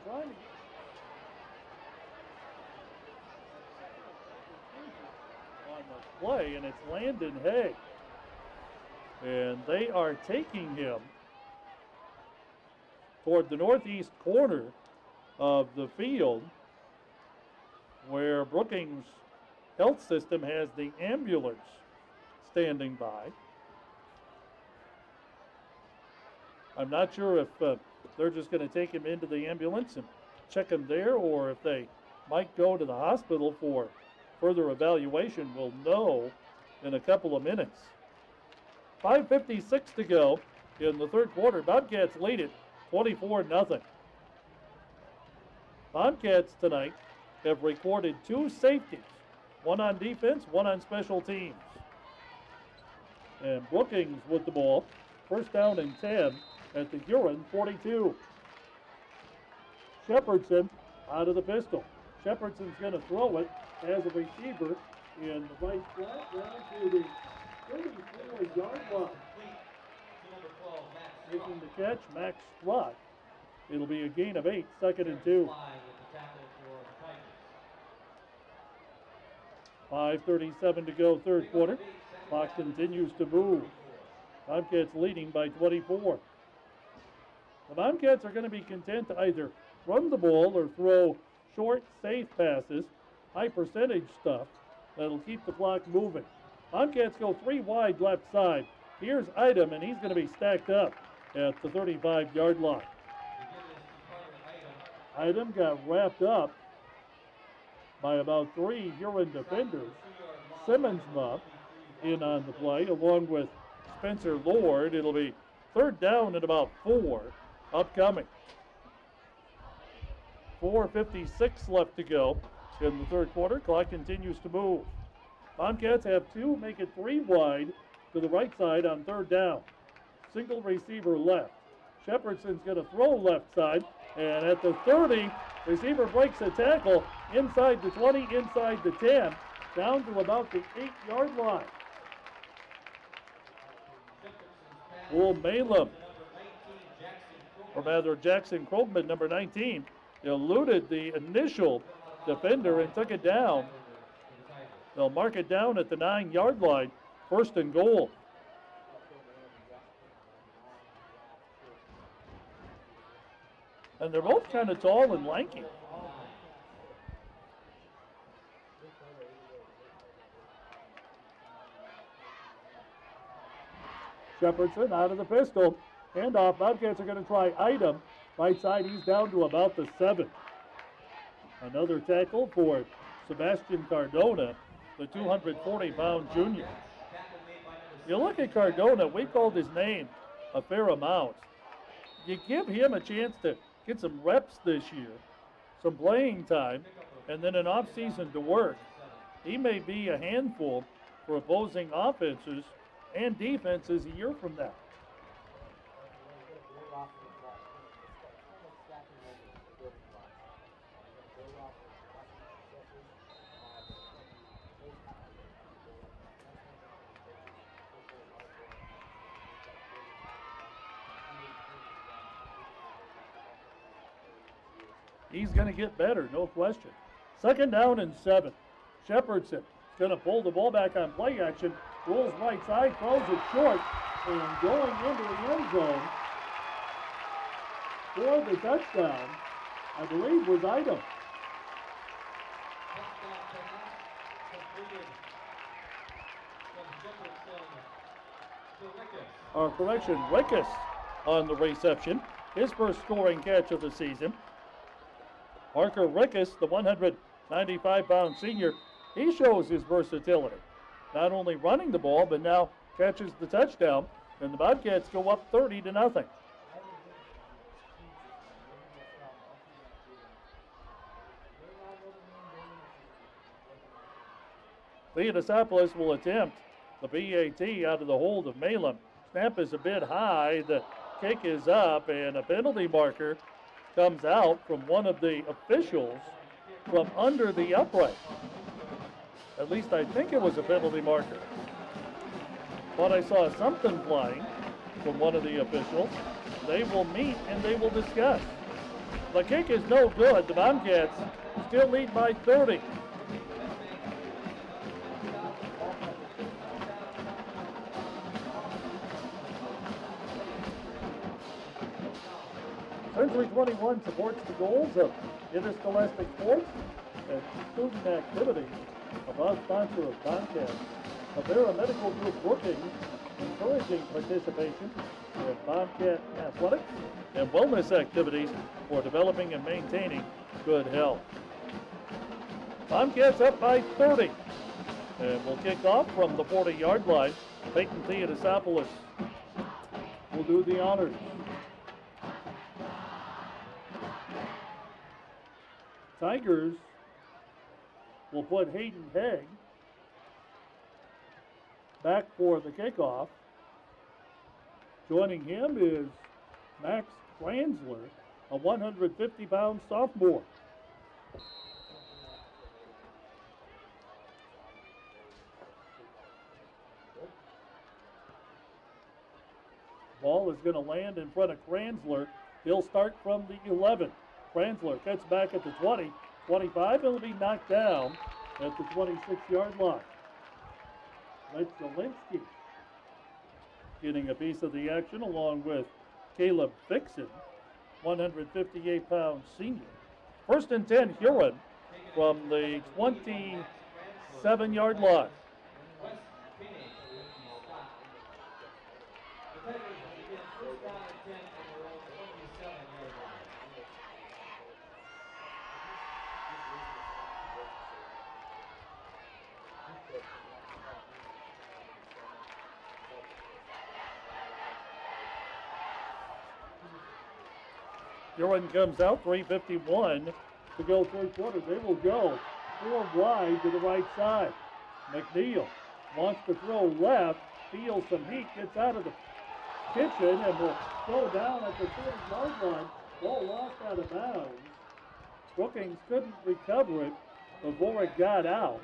trying to on the play, and it's Landon Hay. And they are taking him toward the northeast corner of the field where Brookings Health System has the ambulance standing by. I'm not sure if they're just going to take him into the ambulance and check him there, or if they might go to the hospital for further evaluation. We'll know in a couple of minutes. 5:56 to go in the third quarter. Bobcats lead it 24-0. Bobcats tonight have recorded 2 safeties, one on defense, one on special teams. And Brookings with the ball, first down and 10 at the Huron 42. Shepardson out of the pistol. Shepherdson's going to throw it as a receiver in the right flat down to the 34-yard line. Making the catch, Max Struck. It'll be a gain of 8, second and 2. 5:37 to go, third quarter. Clock continues to move. Bobcats leading by 24. The Bobcats are going to be content to either run the ball or throw short, safe passes, high percentage stuff that'll keep the clock moving. Bobcats go 3 wide left side. Here's Idem, and he's going to be stacked up at the 35-yard line. Idem got wrapped up by about 3 Huron defenders. Simmonsma in on the play, along with Spencer Lord. It'll be third down at about 4 upcoming. 4:56 left to go in the third quarter. Clock continues to move. Bobcats have 2, make it 3 wide to the right side on third down. Single receiver left. Shepherdson's going to throw left side, and at the 30, receiver breaks a tackle inside the 20, inside the 10, down to about the 8-yard line. Will Malum, or rather Jackson Krogman, number 19, eluded the initial defender and took it down. They'll mark it down at the 9-yard line, first and goal. And they're both kind of tall and lanky. Shepardson out of the pistol. Handoff. Bobcats are going to try Idem. Right side, he's down to about the 7. Another tackle for Sebastian Cardona, the 240-pound junior. You look at Cardona, we called his name a fair amount. You give him a chance to get some reps this year, some playing time, and then an off-season to work. He may be a handful for opposing offenses and defenses a year from now. He's going to get better, no question. Second down and 7. Shepardson is going to pull the ball back on play action. Rolls right side, throws it short, and going into the end zone for the touchdown, I believe, was Idem. Or correction, Rickus on the reception. His first scoring catch of the season. Parker Rickus, the 195-pound senior, he shows his versatility. Not only running the ball, but now catches the touchdown, and the Bobcats go up 30-0. Theodosopolis will attempt the BAT out of the hold of Malum. Snap is a bit high, the kick is up, and a penalty marker comes out from one of the officials from under the upright. At least I think it was a penalty marker. Thought I saw something flying from one of the officials. They will meet and they will discuss. The kick is no good. The Bobcats still lead by 30. Century 21 supports the goals of interscholastic sports and student activities. A proud sponsor of Bobcats. A paramedical group Brookings, encouraging participation in Bobcat athletics and wellness activities for developing and maintaining good health. Bobcats up by 30. And we'll kick off from the 40-yard line. Peyton Theodosopoulos will do the honors. Tigers will put Hayden Haig back for the kickoff. Joining him is Max Franzler, a 150-pound sophomore. Ball is going to land in front of Franzler. He'll start from the 11. Franzler cuts back at the 20, 25. He'll be knocked down at the 26-yard line. Rich Zielinski getting a piece of the action along with Caleb Fixon, 158-pound senior. First and 10, Huron from the 27-yard line. Huron comes out, 3:51 to go third quarter. They will go 4 wide to the right side. McNeil wants to throw left, feels some heat, gets out of the kitchen, and will go down at the 30-yard line. Ball lost out of bounds. Brookings couldn't recover it before it got out.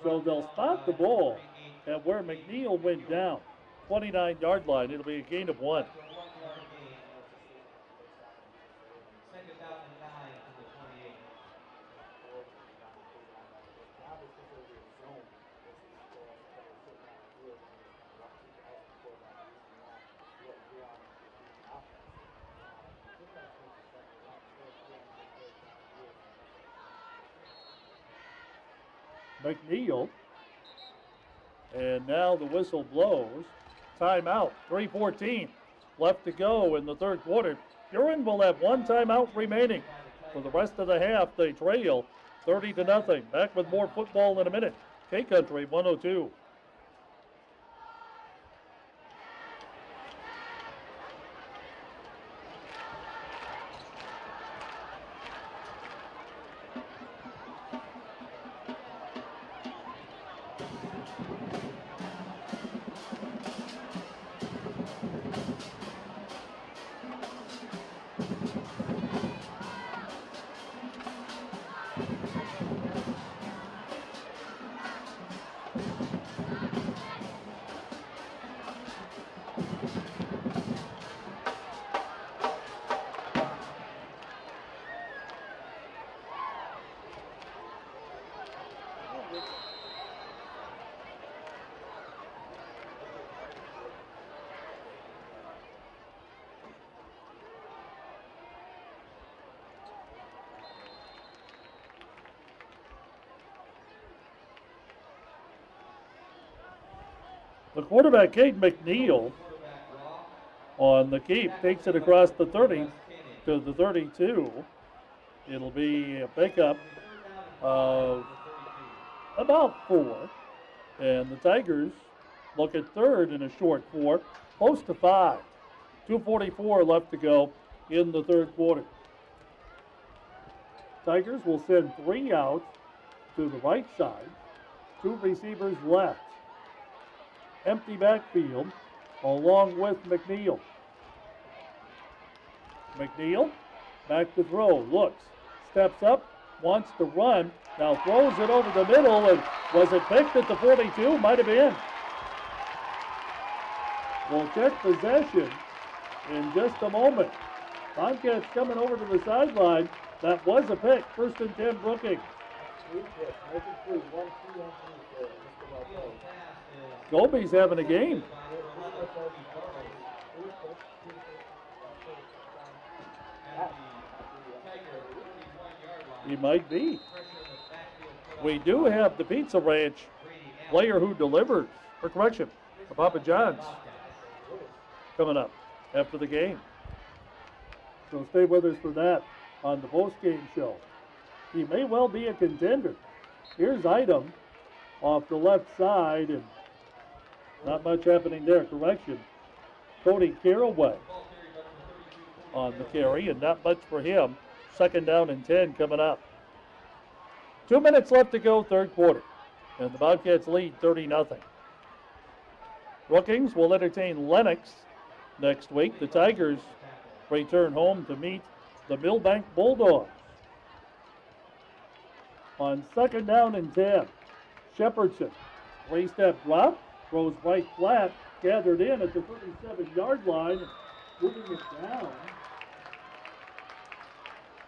So they'll spot the ball at where McNeil went down. 29-yard line. It'll be a gain of 1. McNeil, and now the whistle blows. Timeout, 3:14 left to go in the third quarter. Huron will have 1 timeout remaining. For the rest of the half, they trail 30-0. Back with more football in a minute. K-Country 102. The quarterback, Cade McNeil, on the keep, takes it across the 30 to the 32. It'll be a pickup of about 4. And the Tigers look at third in a short 4, close to 5. 2:44 left to go in the third quarter. Tigers will send 3 out to the right side, 2 receivers left. Empty backfield along with McNeil. McNeil back to throw, looks, steps up, wants to run, now throws it over the middle, and was it picked at the 42? Might have been. We'll check possession in just a moment. Bobcats coming over to the sideline. That was a pick. 1st and 10 Brookings. Goby's having a game. He might be. We do have the Pizza Ranch player who delivers, or correction, for Papa John's coming up after the game. So stay with us for that on the post-game show. He may well be a contender. Here's Item off the left side, and not much happening there. Correction. Cody Caraway on the carry, and not much for him. 2nd down and 10 coming up. 2 minutes left to go, 3rd quarter. And the Bobcats lead 30-0. Brookings will entertain Lennox next week. The Tigers return home to meet the Millbank Bulldogs. On 2nd down and 10, Shepherdson, 3-step drop, throws right flat, gathered in at the 37-yard line, moving it down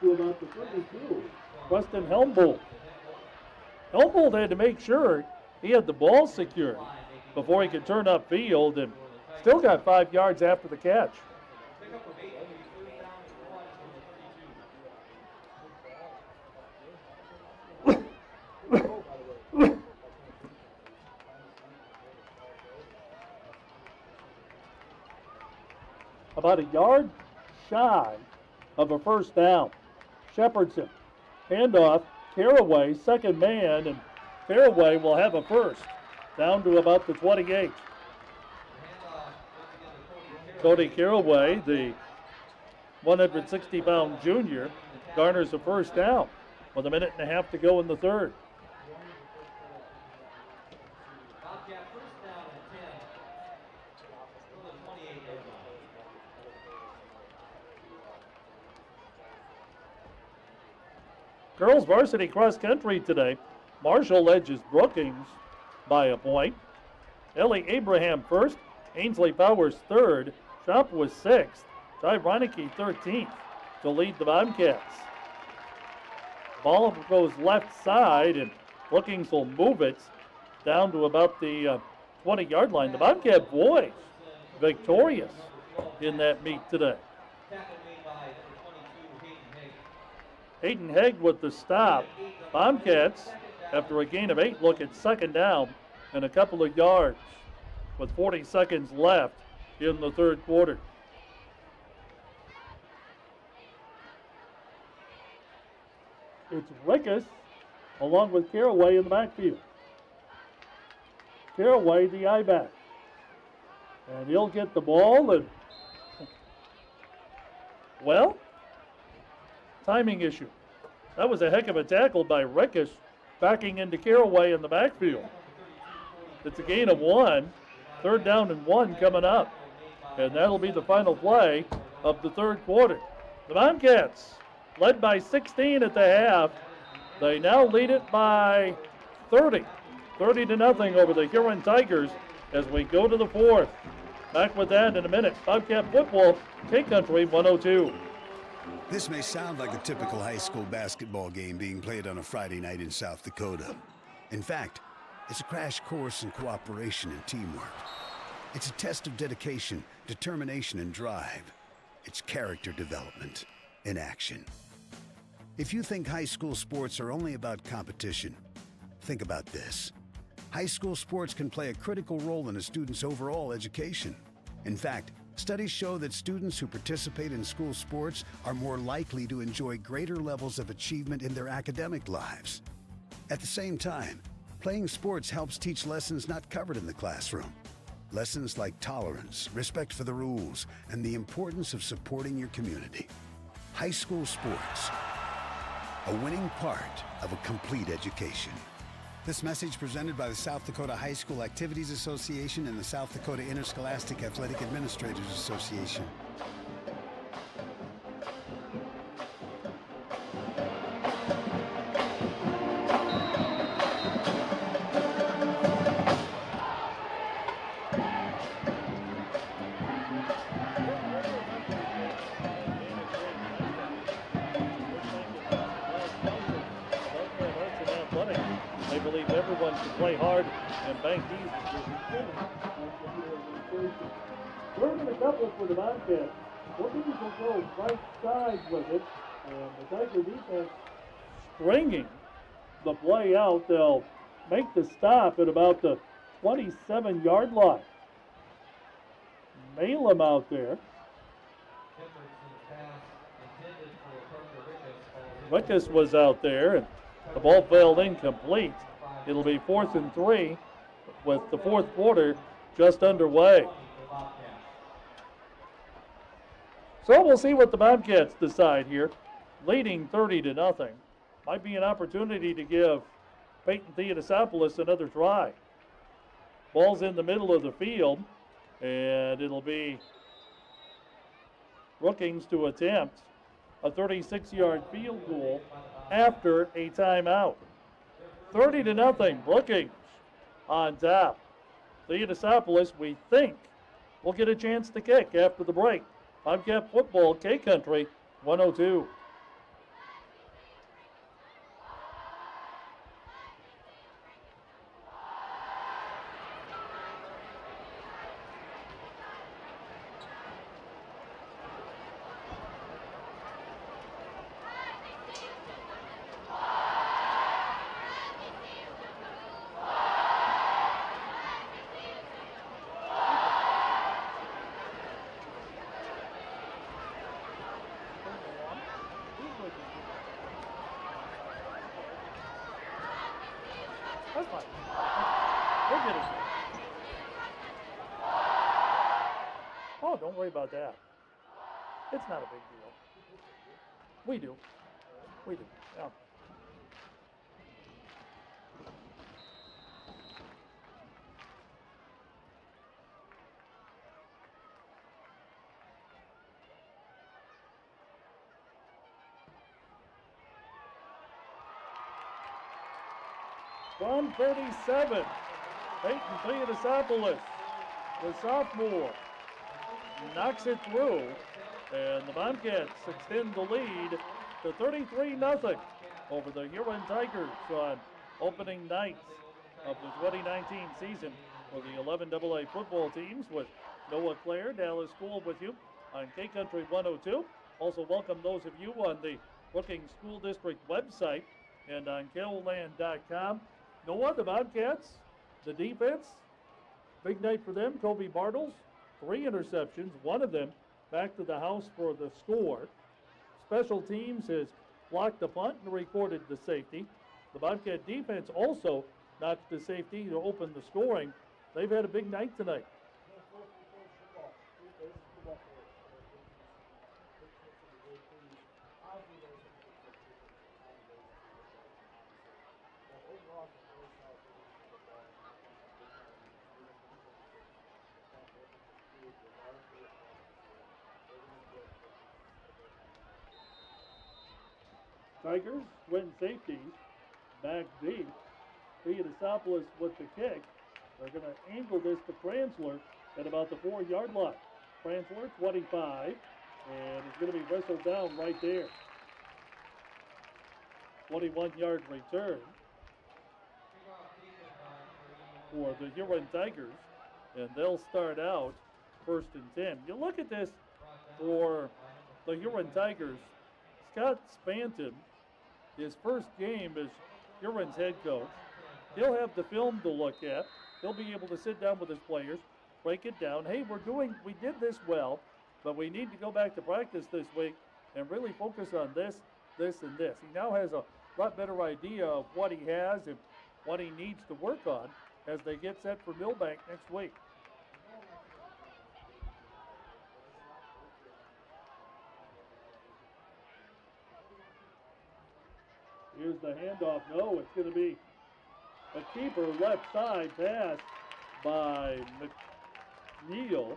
to about the 32. Preston Helmbold. Helmbold had to make sure he had the ball secured before he could turn upfield, and still got 5 yards after the catch. About a yard shy of a 1st down. Shepherdson, handoff, Caraway, 2nd man, and Caraway will have a 1st, down to about the 28. Cody Caraway, the 160-pound junior, garners a 1st down with 1.5 minutes to go in the 3rd. Girls varsity cross country today. Marshall edges Brookings by a point. Ellie Abraham 1st, Ainsley Powers 3rd, Shop was 6th, Ty Reineke 13th to lead the Bobcats. Ball goes left side, and Brookings will move it down to about the 20-yard line. The Bobcat boys victorious in that meet today. Hayden Hegg with the stop. Bobcats, after a gain of 8, look at 2nd down and a couple of yards with 40 seconds left in the 3rd quarter. It's Rickus along with Caraway in the backfield. Caraway, the I-back. And he'll get the ball, and, well, timing issue. That was a heck of a tackle by Rickus, backing into Caraway in the backfield. It's a gain of 1. 3rd down and 1 coming up. And that'll be the final play of the 3rd quarter. The Bobcats led by 16 at the half. They now lead it by 30. 30-0 over the Huron Tigers as we go to the 4th. Back with that in a minute. Bobcat football, K-Country 102. This may sound like a typical high school basketball game being played on a Friday night in South Dakota. In fact, it's a crash course in cooperation and teamwork. It's a test of dedication, determination, and drive. It's character development in action. If you think high school sports are only about competition, think about this. High school sports can play a critical role in a student's overall education. In fact, studies show that students who participate in school sports are more likely to enjoy greater levels of achievement in their academic lives. At the same time, playing sports helps teach lessons not covered in the classroom. Lessons like tolerance, respect for the rules, and the importance of supporting your community. High school sports, a winning part of a complete education. This message presented by the South Dakota High School Activities Association and the South Dakota Interscholastic Athletic Administrators Association. and bank these. Third and a couple for the Bobcats. Brookings will go right side with it, and the Tiger defense stringing the play out. They'll make the stop at about the 27-yard line. Mail him out there. Rickus was out there, and the ball fell incomplete. It'll be 4th and 3 with the fourth quarter just underway. So we'll see what the Bobcats decide here. Leading 30-0. Might be an opportunity to give Peyton Theodosopoulos another try. Ball's in the middle of the field, and it'll be Brookings to attempt a 36-yard field goal after a timeout. 30-0, Brookings on top. Theodosopoulos, we think, will get a chance to kick after the break. Bobcat football, K-Country 102. That's fine. We'll get it. Oh, don't worry about that. It's not a big deal. We do. We do. Yeah. From 37, Peyton Theodosopoulos, the sophomore, knocks it through, and the Bobcats extend the lead to 33-0 over the Huron Tigers on opening night of the 2019 season for the 11 AA football teams, with Noah Clare, Dallas School with you on K-Country 102. Also welcome those of you on the Brookings School District website and on KLLand.com. Noah, the Bobcats, the defense, big night for them. Kobe Bartles, 3 interceptions, one of them back to the house for the score. Special teams has blocked the punt and recorded the safety. The Bobcat defense also notched the safety to open the scoring. They've had a big night tonight. Tigers win safeties, back deep. Theodosopoulos with the kick. They're going to angle this to Kranzler at about the 4-yard line. Kranzler, 25, and it's going to be whistled down right there. 21-yard return for the Huron Tigers, and they'll start out 1st and 10. You look at this for the Huron Tigers. Scott Spanton, his first game as Huron's head coach. He'll have the film to look at. He'll be able to sit down with his players, break it down. Hey, we did this well, but we need to go back to practice this week and really focus on this, this, and this. He now has a lot better idea of what he has and what he needs to work on as they get set for Millbank next week. Here's the handoff. No, it's going to be a keeper left side pass by McNeil,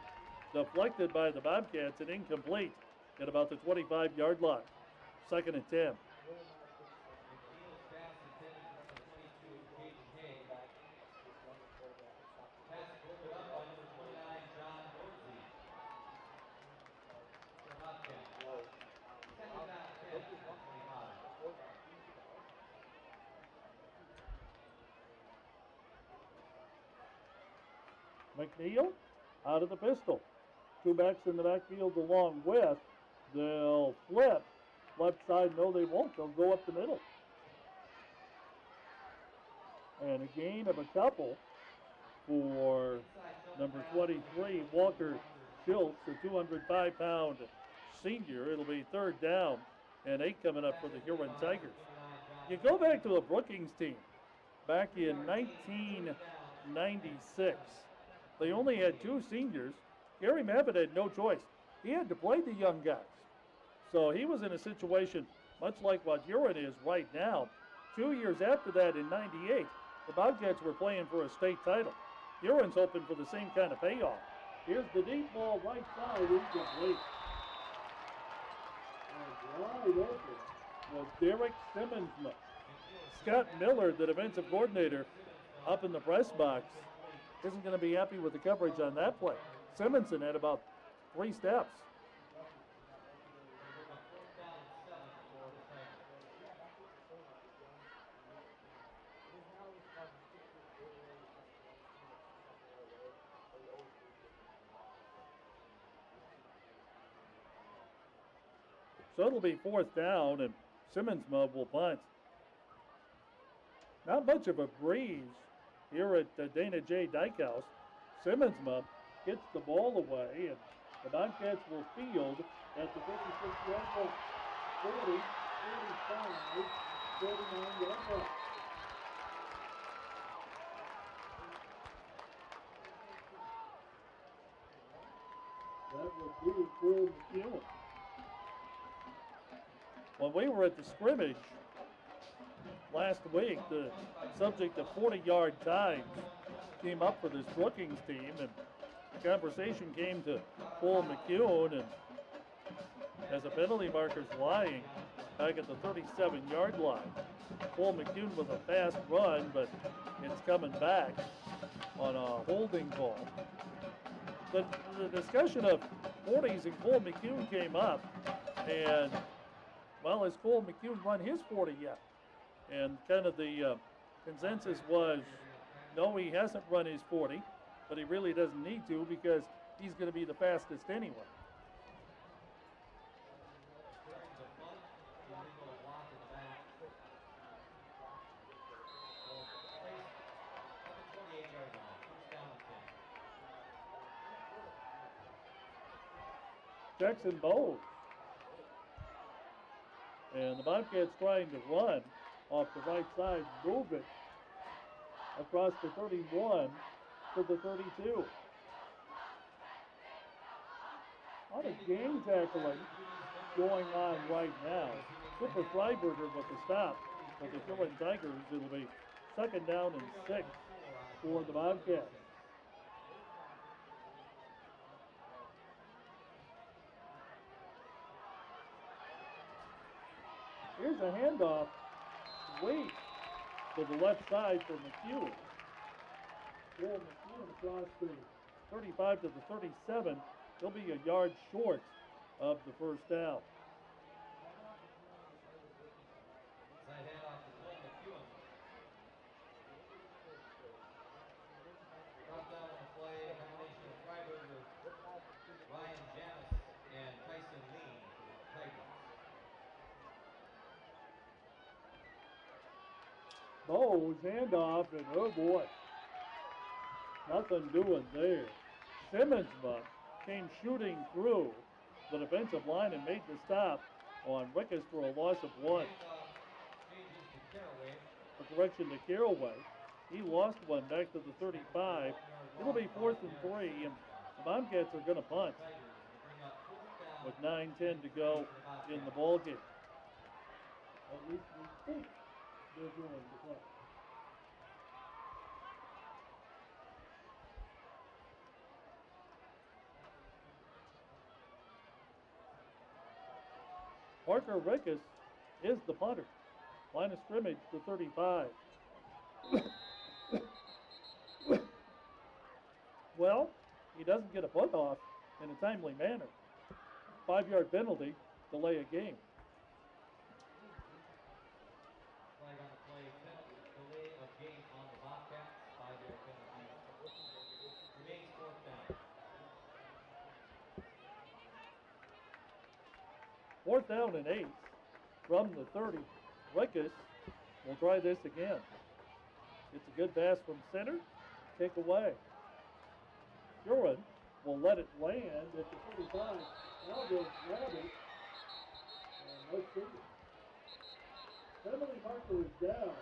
deflected by the Bobcats and incomplete at about the 25-yard line. 2nd and 10. McNeil out of the pistol. Two backs in the backfield along with. They'll flip. Left side, no they won't. They'll go up the middle. And a gain of a couple for number 23, Walker Schultz, a 205-pound senior. It'll be third down and 8 coming up for the Huron Tigers. You go back to the Brookings team back in 1996. They only had 2 seniors. Gary Mabbitt had no choice. He had to play the young guys. So he was in a situation much like what Huron is right now. 2 years after that in 98, the Bobcats were playing for a state title. Huron's hoping for the same kind of payoff. Here's the deep ball right side, incomplete. And wide open was Derek Simmons. Scott Miller, the defensive coordinator, up in the press box, isn't going to be happy with the coverage on that play. Simonson had about 3 steps. So it'll be 4th down, and Simmons will punt. Not much of a breeze here at Dana J. Dykehouse. Simmons gets the ball away, and the Bobcats will field at the 56-yard line. 40, 45, 49-yard line. That will be Cole McEwen. When we were at the scrimmage last week, the subject of 40-yard times came up for this Brookings team, and the conversation came to Cole McEwen, and as a penalty marker's lying back at the 37-yard line. Cole McEwen with a fast run, but it's coming back on a holding call. But the discussion of 40s and Cole McEwen came up, and well, has Cole McEwen run his 40 yet? And kind of the consensus was, no, he hasn't run his 40, but he really doesn't need to because he's going to be the fastest anyway. Jackson Bowles. And the Bobcats trying to run off the right side, move it across the 31 to the 32. A lot of gang tackling going on right now. Cooper Freiberger with the stop for the Huron Tigers. It'll be 2nd down and 6 for the Bobcats. Here's a handoff, Wade, to the left side for McEwen. Cole McEwen across the 35 to the 37. He'll be a yard short of the 1st down. Side handoff to Cole McEwen. Drop down on the play, a combination of Freiberger, Ryan Janis, and Tyson Lee for the Tigers. Bowles handoff, and oh boy, nothing doing there. Simmons came shooting through the defensive line and made the stop on Rickes for a loss of 1. A correction to Carraway. He lost one back to the 35. It'll be 4th and 3, and the Bobcats are going to punt with 9:10 to go in the ball game. At least we think they're going to punt. Parker Rickes is the punter. Line of scrimmage to 35. Well, he doesn't get a punt off in a timely manner. 5-yard penalty, delay a game. Flag on the play, penalty, delay of game on the Bobcats, 5-yard penalty. Remains 4th down and 8 from the 30. Rickus will try this again. It's a good pass from center. Take away. Huron will let it land at the 35. Now they'll grab it. And let's see. Penalty marker is down.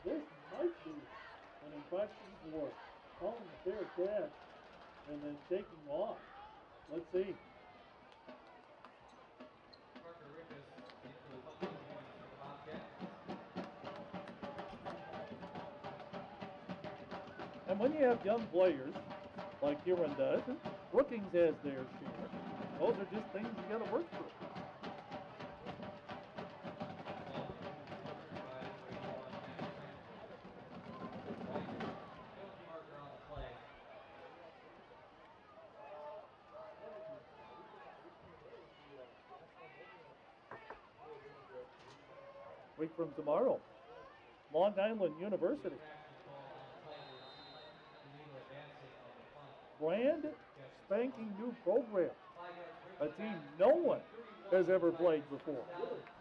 This might be an infraction for calling a fair catch and then taking off. Let's see. And when you have young players like Huron does, and Brookings has their share, those are just things you got to work through. Week from tomorrow, Long Island University. Brand spanking new program. A team no one has ever played before.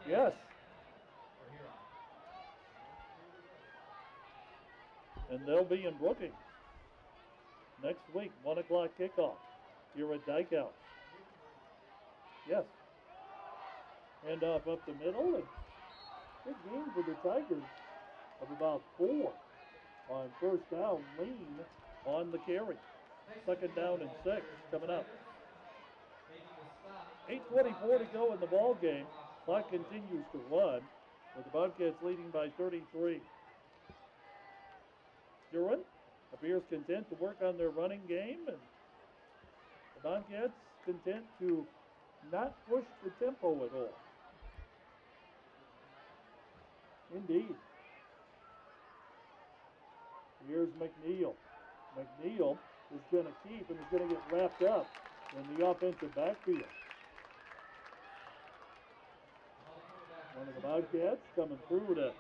Yes. And they'll be in Brookings next week, 1 o'clock kickoff here at Dyke House. Yes. Hand off up the middle, and big game for the Tigers of about 4 on 1st down, lean on the carry. 2nd down and 6 coming up. 8:24 to go in the ball game. Clock continues to run with the Bobcats leading by 33. Huron appears content to work on their running game, and the Bobcats content to not push the tempo at all. Indeed. Here's McNeil. McNeil is going to keep and is going to get wrapped up in the offensive backfield. One of the Bobcats coming through to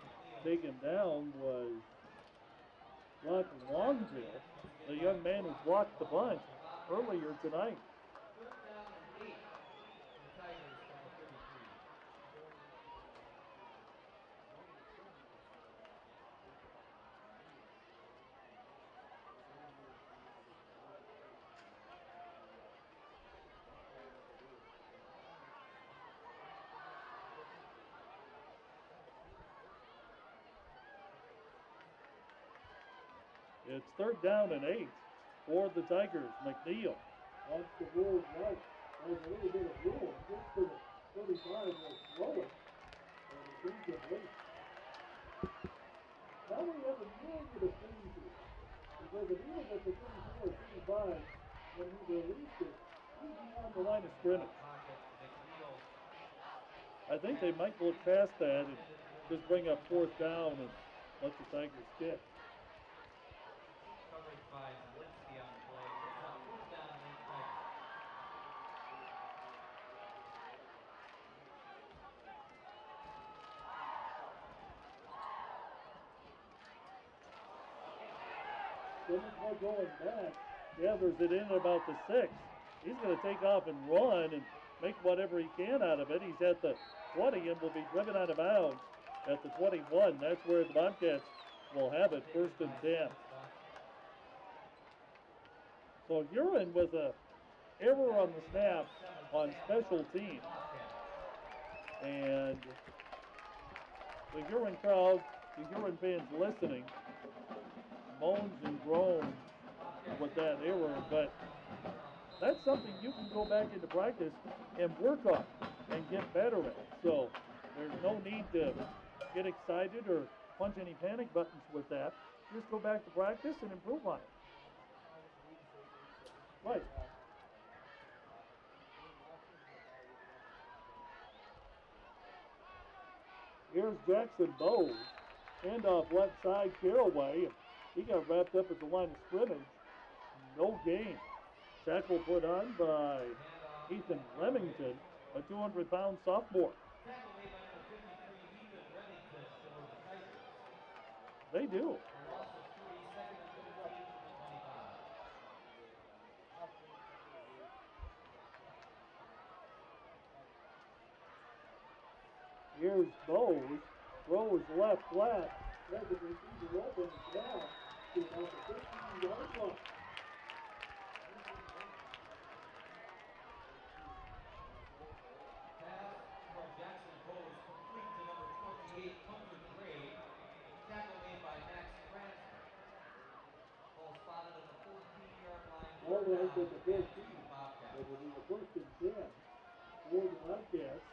take him down was Brock Longville, the young man who blocked the bunt earlier tonight. It's 3rd down and 8 for the Tigers. McNeil wants to roll right. There's a little bit of room. Gets to the 35, will throw it. And it's incomplete. Now we have a million of things here. Because if even with the 34 or 35, when he released it, he's beyond the line of scrimmage. I think they might look past that and just bring up 4th down and let the Tigers kick. Simmons going back, gathers it in at about the 6. He's going to take off and run and make whatever he can out of it. He's at the 20 and will be driven out of bounds at the 21. That's where the Bobcats will have it, 1st and 10. So Huron with a error on the snap on special teams. And the Huron crowd, the Huron fans listening, moans and groans with that error, but that's something you can go back into practice and work on and get better at. So there's no need to get excited or punch any panic buttons with that. Just go back to practice and improve on it. Right. Here's Jackson Bowes. Handoff left side, Caraway. He got wrapped up at the line of scrimmage. No gain. Tackle put on by Ethan Remington, a 200-pound sophomore. They do. Here's Bowes, throws left flat. Has the receiver open down to about the 15-yard line. Pass from Jackson Bowes complete to number 28, Hunter Gray. Tackle made by Max Cranston. Ball spotted at the 14-yard line. All right at the 15. Bobcats. It will be the 1st and 10 for the Bobcats.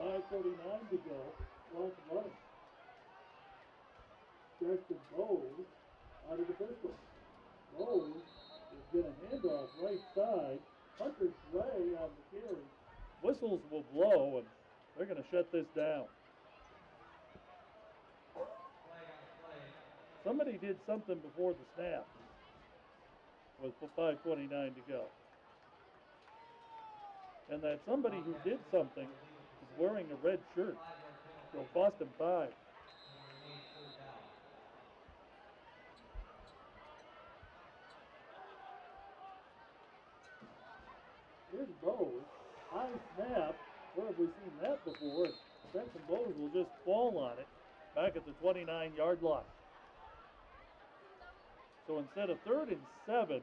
5:39 to go. Clock running. Jackson Bowes out of the pistol. Bowes is going to hand off right side. Hunter Gray on the carry. Whistles will blow, and they're going to shut this down. Flag on the play. Somebody did something before the snap with 5:29 to go. And that somebody who did something is wearing a red shirt. It'll cost him 5. Here's Bowes. High snap. Where have we seen that before? And Jackson Bowes will just fall on it back at the 29-yard line. So instead of 3rd and 7,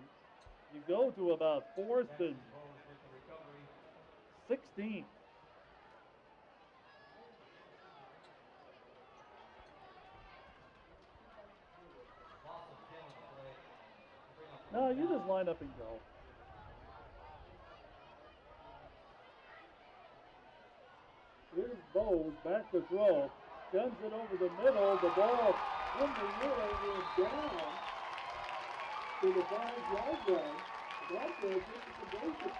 you go to about 4th and 16. No, you just line up and go. Here's Bowes back to throw. Guns it over the middle. The ball in the middle and down to the 5-yard line. The Bobcats hit the conversion.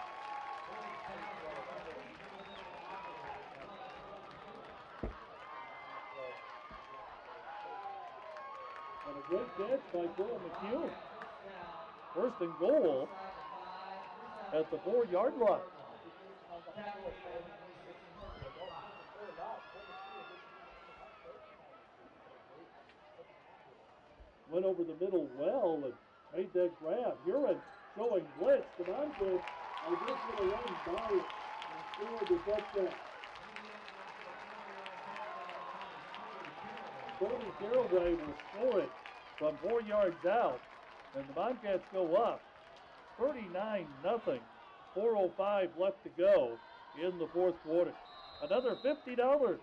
And a great catch by Cole McHugh. 1st and goal at the 4-yard line. Went over the middle well and made that grab. Huron showing blitz. The Bobcats are just going to run by it and score the touchdown. Cody Carraway will score it from 4 yards out, and the Bobcats go up 39-0. 4:05 left to go in the 4th quarter. Another $50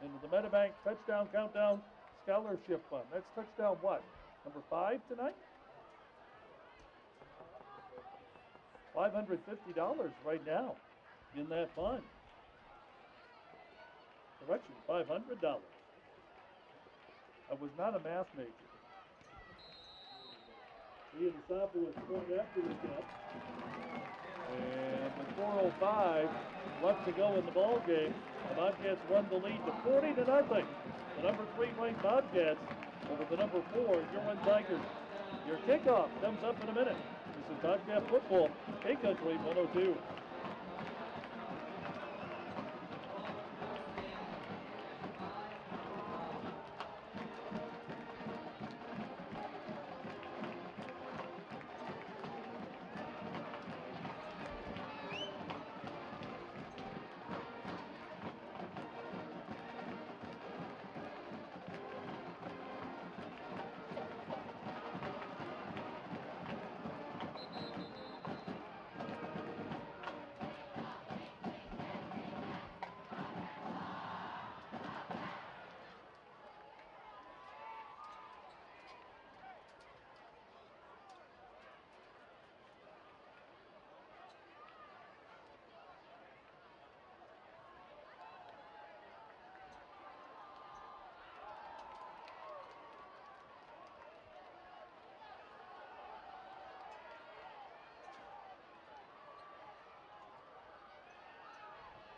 into the MetaBank Touchdown Countdown Scholarship Fund. That's touchdown what? Number 5 tonight? $550 right now in that fund. Correction, $500. I was not a math major. Ian Esopoulos going after the catch. And with 4:05 left to go in the ball game, the Bobcats run the lead to 40-0. The number 3 ranked Bobcats over the number 4 Huron Tigers. Your kickoff comes up in a minute. This is Bobcat football, K-Country 102.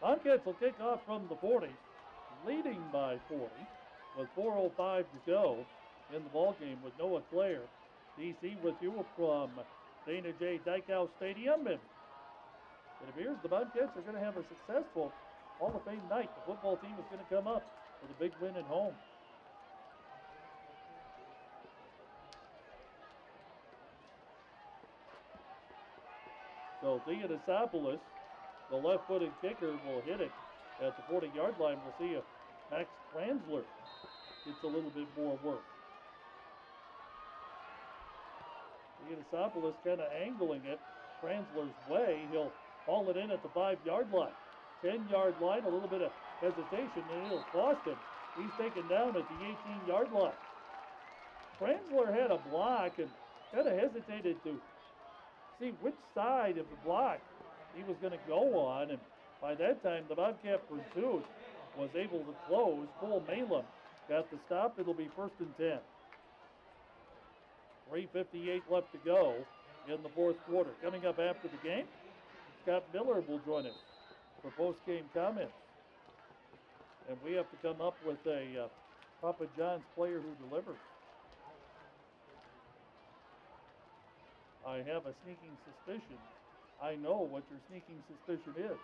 Bobcats will kick off from the 40, leading by 40 with 4:05 to go in the ballgame with Noah Clare. DC with you from Dana J. Dykow Stadium, and it appears the Bobcats are going to have a successful Hall of Fame night. The football team is going to come up with a big win at home. So Theodosopoulos, the left-footed kicker, will hit it at the 40-yard line. We'll see a Max Franzler gets a little bit more work. Yiannopoulos kind of angling it Franzler's way. He'll haul it in at the 5-yard line. 10-yard line, a little bit of hesitation, and it'll cost him. He's taken down at the 18-yard line. Franzler had a block and kind of hesitated to see which side of the block he was going to go on, and by that time the Bobcat pursuit was able to close. Cole Malum got the stop. It'll be 1st and 10. 3:58 left to go in the 4th quarter. Coming up after the game, Scott Miller will join us for post-game comments. And we have to come up with a Papa John's player who delivers. I have a sneaking suspicion. I know what your sneaking suspicion is.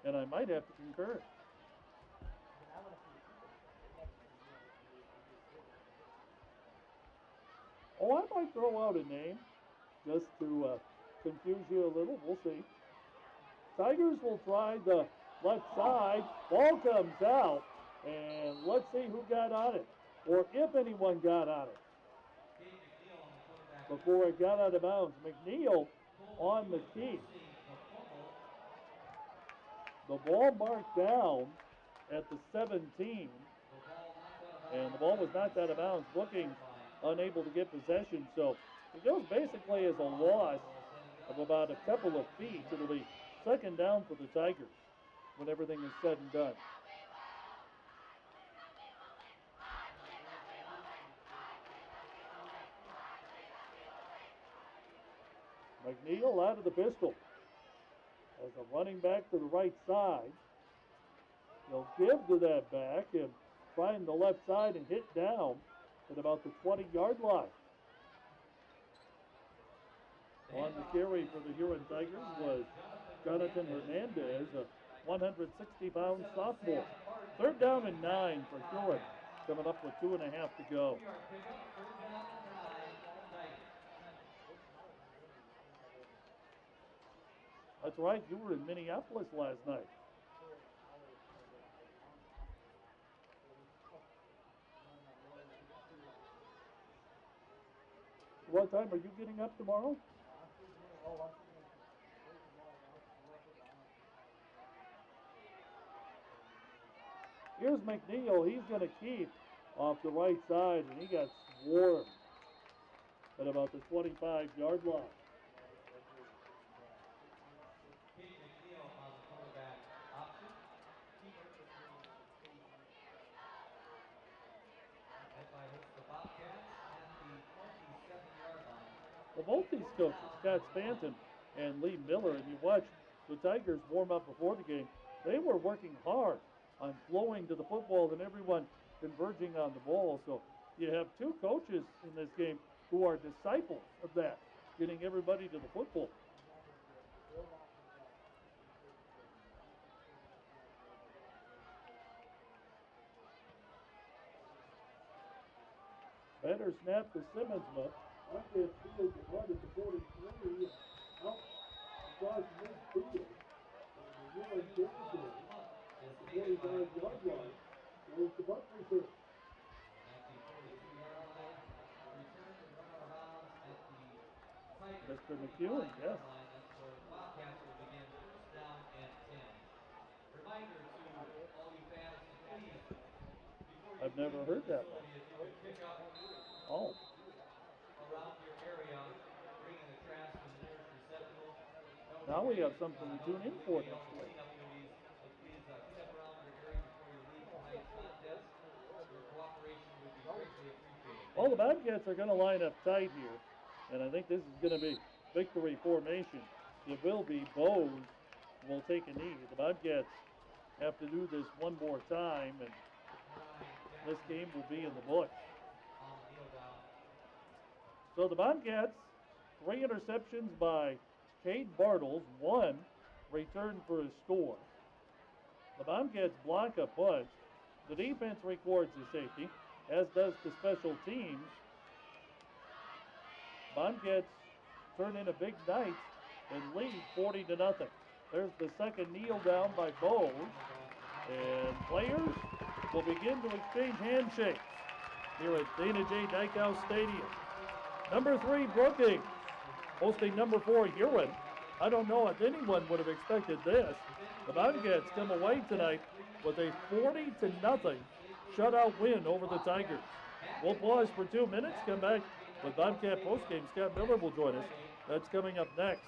And I might have to concur. Oh, I might throw out a name just to confuse you a little. We'll see. Tigers will try the left side. Ball comes out. And let's see who got on it, or if anyone got on it before it got out of bounds. McNeil on the key. The ball marked down at the 17, and the ball was knocked out of bounds. Brookings unable to get possession, so it goes basically as a loss of about a couple of feet. It'll be 2nd down for the Tigers when everything is said and done. McNeil out of the pistol as a running back to the right side. He'll give to that back and find the left side and hit down at about the 20-yard line. On the carry for the Huron Tigers was Jonathan Hernandez, a 160-pound sophomore. 3rd down and 9 for Huron, coming up with 2.5 to go. That's right, you were in Minneapolis last night. What time are you getting up tomorrow? Here's McNeil. He's going to keep off the right side, and he got swarmed at about the 25-yard line. Well, both these coaches, Scott Spanton and Lee Miller, and you watch the Tigers warm up before the game, they were working hard on flowing to the football and everyone converging on the ball. So you have two coaches in this game who are disciples of that, getting everybody to the football. Better snap to Simmonsma. Up the field to run at the 43, out across midfield. And the Huron territory at the 45-yard line goes to Buckley field. Mr. McEwen, yes. That's where the Bobcats will begin 1st down and 10. Reminder to all you fans, please, before you I've never heard that one. if you would pick up around your area, bringing the trash to the nearest receptacle. Now we have something to tune in for next week. Please clean up around your area before you leave tonight's contest. Your cooperation would be greatly appreciated. All the Bobcats are going to line up tight here, and I think this is going to be victory formation. It will be Bose will take a knee. The Bobcats have to do this one more time, and this game will be in the books. So the Bobcats, 3 interceptions by Cade Bartles, 1 return for a score. The Bobcats block a punt. The defense records a safety, as does the special teams. Bobcats turn in a big night and lead 40-0. There's the second kneel down by Bowles, And players will begin to exchange handshakes here at Dana J. Dykehouse Stadium. Number 3, Brookings, hosting number 4, Huron. I don't know if anyone would have expected this. The Bobcats come away tonight with a 40-0 shutout win over the Tigers. We'll pause for 2 minutes, come back with Bobcat postgame. Scott Miller will join us. That's coming up next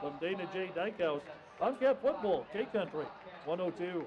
from Dana J. Dykehouse. Bobcat football, K-Country 102.